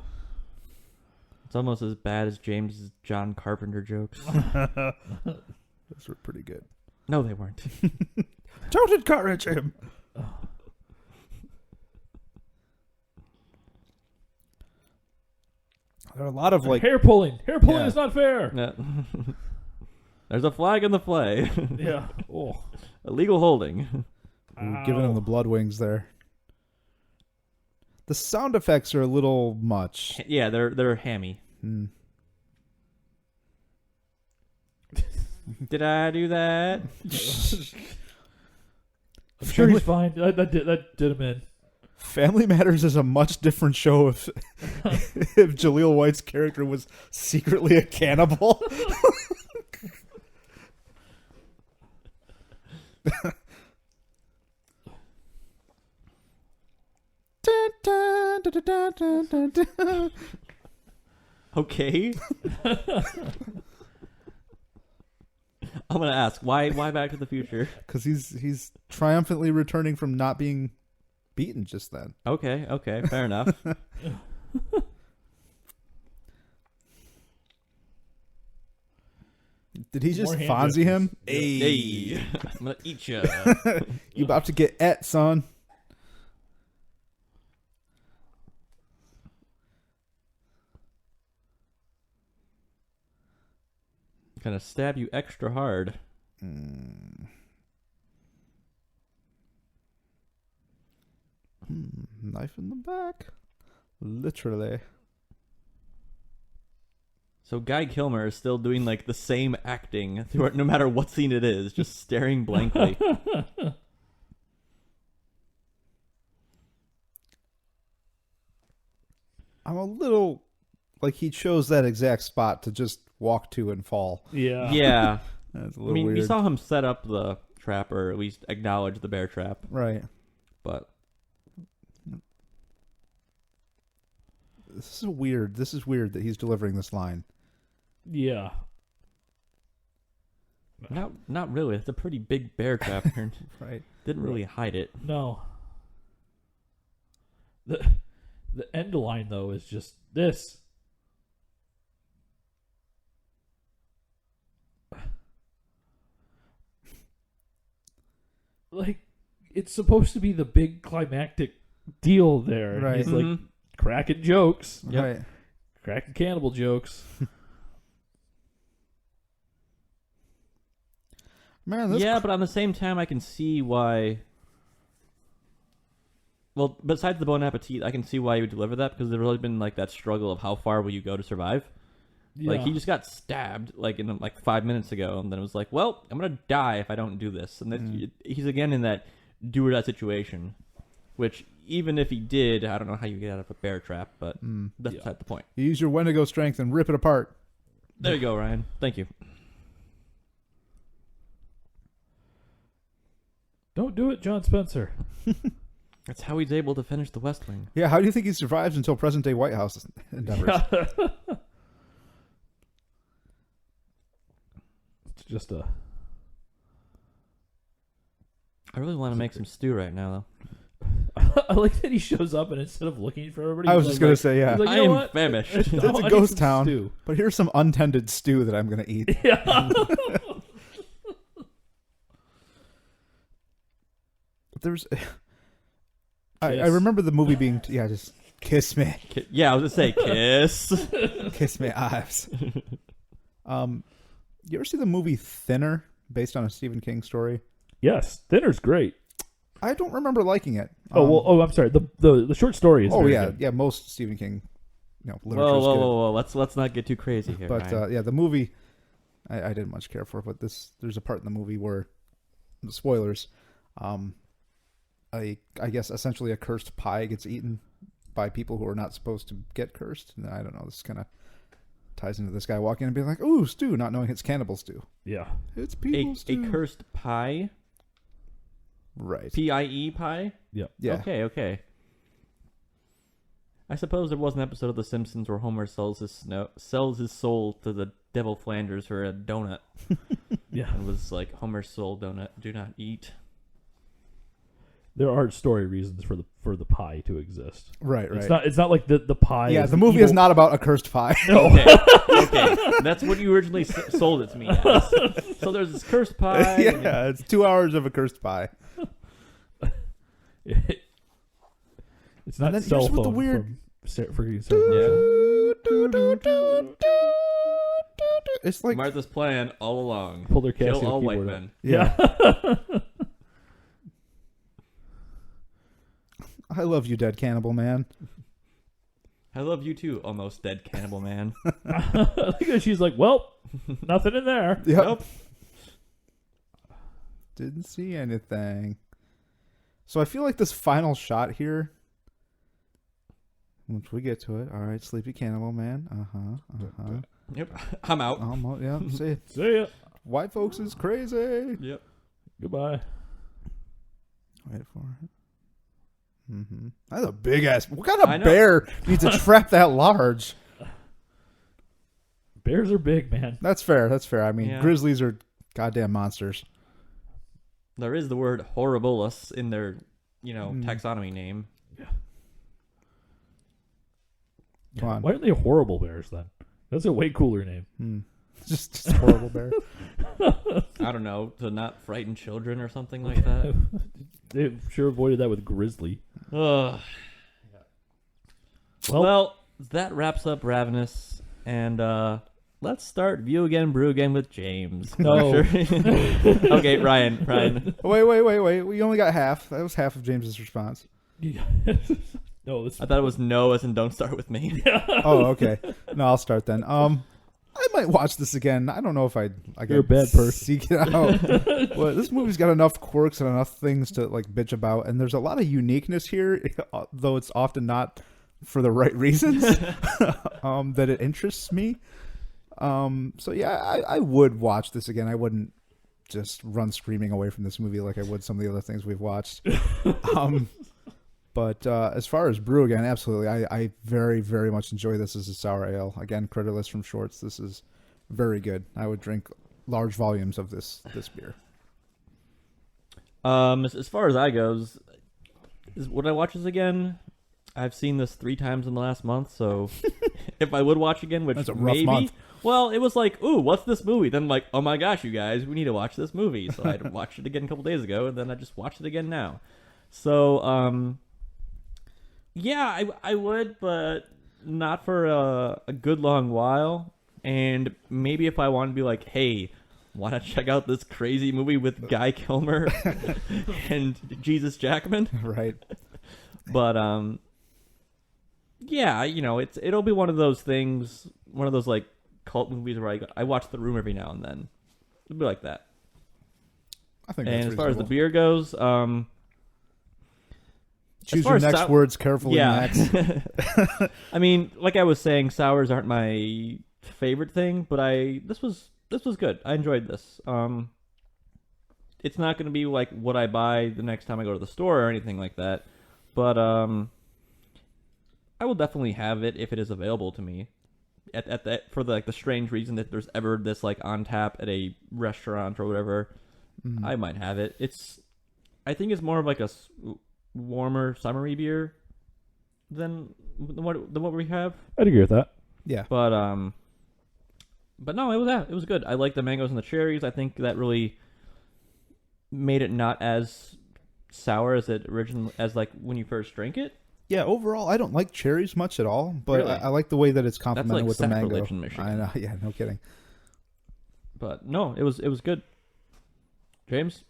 It's almost as bad as James' John Carpenter jokes. Those were pretty good. No, they weren't. Don't encourage him. There are a lot of like hair pulling. Hair pulling Yeah. is not fair. Yeah. There's a flag in the play. Yeah. Oh. Illegal holding. giving him the blood wings there. The sound effects are a little much. Yeah, they're hammy. Hmm. Did I do that? I'm sure he's fine. That did him in. Family Matters is a much different show if Jaleel White's character was secretly a cannibal. Okay. I'm gonna ask why Back to the Future? Because he's triumphantly returning from not being beaten just then. Okay, fair enough. Did he just More hand Fonzie him? gestures. Hey, I'm gonna eat you. You about to get et, son. Gonna stab you extra hard. Knife in the back. Literally. So Guy Kilmer is still doing like the same acting throughout, no matter what scene it is, just staring blankly. I'm a little like he chose that exact spot to just walk to and fall. Yeah. Yeah. That's a I little mean, weird. we saw him set up the trap, or at least acknowledge the bear trap, Right. but This is weird. This is weird that he's delivering this line. Yeah. not really. It's a pretty big bear trap. Right. Didn't really hide it. No. The end line though is just this. Like it's supposed to be the big climactic deal there. And Right. He's like Mhm. cracking jokes. Yep. Right. Cracking cannibal jokes. Man, this Yeah, but on the same time, I can see why. Well, besides the bon appetit, I can see why you would deliver that, because there's really been like that struggle of how far will you go to survive. Like Yeah. he just got stabbed like in like 5 minutes ago, and then it was like, well, I'm gonna die if I don't do this, and then he's again in that do or die situation. Which even if he did, I don't know how you get out of a bear trap, but that's beside the point. you use your Wendigo strength and rip it apart. There you go, Ryan. Thank you. Don't do it, John Spencer. That's how he's able to finish the West Wing. Yeah, how do you think he survives until present day White House endeavors? just a. I really want to make some stew right now, I like that he shows up and instead of looking for everybody, I was just gonna say, yeah, he's like, though. you I know am what? famished. it's I a need ghost some town, stew. but here's some untended stew that I'm gonna eat. Yeah. There's, I remember the movie being, just kiss me, Yeah, I was gonna say kiss. kiss me, eyes. You ever see the movie Thinner, based on a Stephen King story? Yes, Thinner's great. I don't remember liking it. I'm sorry. The short story is. Oh very yeah, good. yeah. Most Stephen King, literature. Whoa! Let's not get too crazy here. But Ryan. the movie, I didn't much care for. But there's a part in the movie where, spoilers, I guess essentially a cursed pie gets eaten by people who are not supposed to get cursed. And I don't know. This kind of ties into this guy walking in and being like, "Ooh, stew," not knowing it's cannibal stew. Yeah. It's people stew. A cursed pie. Right. P-I-E pie. Yeah. Yeah. Okay. I suppose there was an episode of The Simpsons where Homer sells his soul to the devil Flanders for a donut. Yeah. It was like Homer's soul donut. Do not eat. There are story reasons for the pie to exist. Right. It's not like the pie. Yeah, is the movie evil. is not about a cursed pie. No. Okay. That's what you originally sold it to me as. So there's this cursed pie. Yeah, it's 2 hours of a cursed pie. It's not And then cell here's phone. what the weird- It's like Martha's plan all along. Pull their Kill Casio all white keyboard men. yeah. I love you, dead cannibal man. I love you too, almost dead cannibal man. She's like, well, nothing in there. Yep. Nope. Didn't see anything. So I feel like this final shot here, once we get to it, all right, sleepy cannibal man. Yep. I'm out. Yeah, see, See ya. white folks is crazy. Yep. Goodbye. Wait for it. That's a big ass. What kind I of know. bear needs a trap that large? Bears are big, man. That's fair. I mean, Yeah. grizzlies are goddamn monsters. There is the word horribilis in their, taxonomy name. Come on. Why aren't they horrible bears then? That's a way cooler name. Just a horrible bear. I don't know, to not frighten children or something like that. They sure avoided that with grizzly. Ugh. Well, that wraps up Ravenous, and let's start View Again, Brew Again with James. No. Okay, Ryan. Wait. We only got half. That was half of James's response. No, it's I thought it was no as in don't start with me. Oh, okay. No, I'll start then. I might watch this again. I don't know if You're a bad person. seek it out. Well, this movie's got enough quirks and enough things to like bitch about, and there's a lot of uniqueness here, though it's often not for the right reasons. That it interests me. So yeah, I would watch this again. I wouldn't just run screaming away from this movie like I would some of the other things we've watched. But as far as Brew Again, absolutely. I very, very much enjoy this as a sour ale. Again, Critterless from Shorts. This is very good. I would drink large volumes of this beer. As far as I goes, would I watch this again? I've seen this 3 times in the last month, so if I would watch again, which That's a rough maybe, month. well, it was like, ooh, what's this movie? Then like, oh my gosh, you guys, we need to watch this movie. So I watched it again a couple days ago, and then I just watched it again now. So, yeah, I would, but not for a good long while. And maybe if I wanted to be like, hey, want to check out this crazy movie with Guy Kilmer and Jesus Jackman? Right. But yeah, it'll be one of those things, one of those like cult movies where I watch The Room every now and then. It'll be like that. I think And that's as far as the reasonable. beer goes, Choose far your as next words carefully, Max. I mean, like I was saying, sours aren't my favorite thing, but this was good. I enjoyed this. It's not going to be like what I buy the next time I go to the store or anything like that, but I will definitely have it if it is available to me. at that for the strange reason that there's ever this like on tap at a restaurant or whatever, I might have it. I think it's more of like a warmer summery beer than what we have. I'd agree with that. Yeah. But no, it was good. I like the mangoes and the cherries. I think that really made it not as sour as it originally as like when you first drink it. Yeah, overall, I don't like cherries much at all, but Really? I like the way that it's complemented like with the mango. sacrilege in Michigan. I know, yeah, no kidding. But no, it was good. James?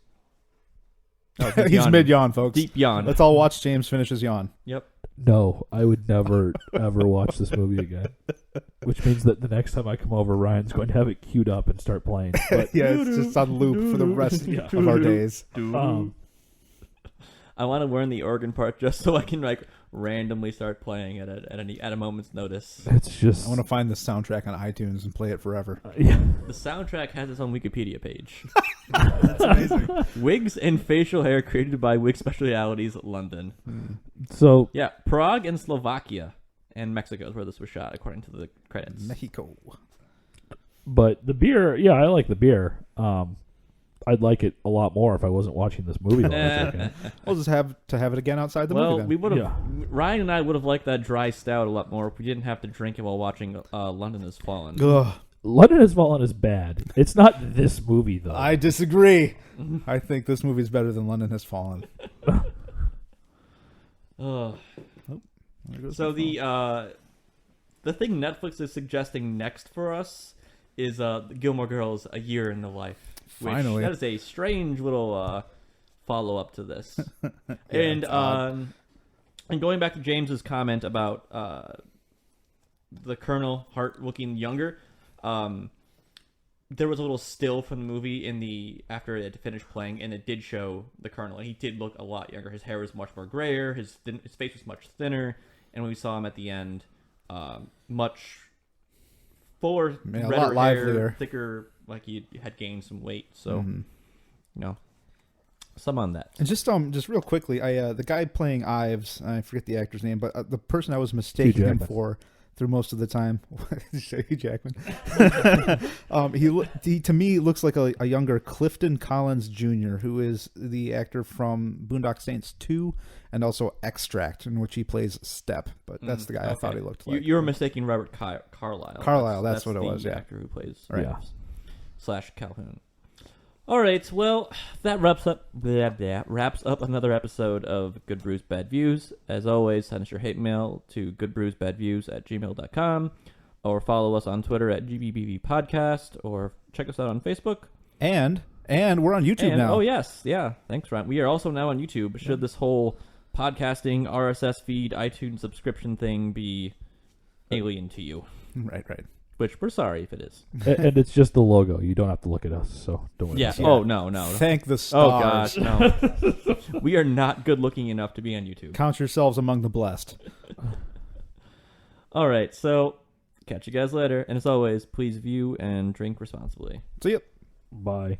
Oh, He's mid-yawn, folks. Deep yawn. Let's all watch James finish his yawn. Yep. No, I would never, ever watch this movie again. Which means that the next time I come over, Ryan's going to have it queued up and start playing. But, Yeah, it's just on loop for the rest of our days. I want to learn the organ part just so I can like randomly start playing it at a moment's notice. it's just... I want to find the soundtrack on iTunes and play it forever. yeah. The soundtrack has its own Wikipedia page. That's amazing. Wigs and facial hair created by Wig Specialities, London. So, Yeah, Prague and Slovakia and Mexico is where this was shot, according to the credits. Mexico. but the beer, yeah, I like the beer. I'd like it a lot more if I wasn't watching this movie. We'll just have to have it again outside the movie Well, then. we would have. Yeah. Ryan and I would have liked that dry stout a lot more if we didn't have to drink it while watching London Has Fallen. Ugh, London Has Fallen is bad. It's not this movie, though. I disagree. I think this movie's better than London Has Fallen. Ugh. There goes So my phone. the thing Netflix is suggesting next for us is Gilmore Girls: A Year in the Life. Which, Finally. that is a strange little follow up to this. it's odd. And going back to James's comment about the Colonel Hart looking younger, there was a little still from the movie after it had finished playing, and it did show the Colonel. He did look a lot younger. His hair was much more grayer. His face was much thinner, and when we saw him at the end, much fuller, Yeah, a redder lot hair, livelier. thicker. Like he had gained some weight. So, some on that. And just real quickly, the guy playing Ives, I forget the actor's name, but the person I was mistaking him for through most of the time, Hugh Jackman. He to me looks like a younger Clifton Collins Jr., who is the actor from Boondock Saints 2 and also Extract, in which he plays Step. But that's the guy I thought he looked like. You were mistaking Robert Carlyle. Carlyle, that's what it was. The Yeah, actor who plays right. Yeah. / Calhoun. All right, well, that wraps up another episode of Good Brews Bad Views. As always, send us your hate mail to goodbrewsbadviews@gmail.com, or follow us on Twitter at GBBV Podcast, or check us out on Facebook. And we're on YouTube now. Oh yes, yeah. Thanks, Ryan. We are also now on YouTube. Should this whole podcasting RSS feed, iTunes subscription thing be alien to you? Right. Which we're sorry if it is. And it's just the logo. You don't have to look at us, so don't worry. Yeah. about it. Oh no. Thank the Oh gosh, stars. no. We are not good looking enough to be on YouTube. Count yourselves among the blessed. All right, so catch you guys later, and as always, please view and drink responsibly. See ya. Bye.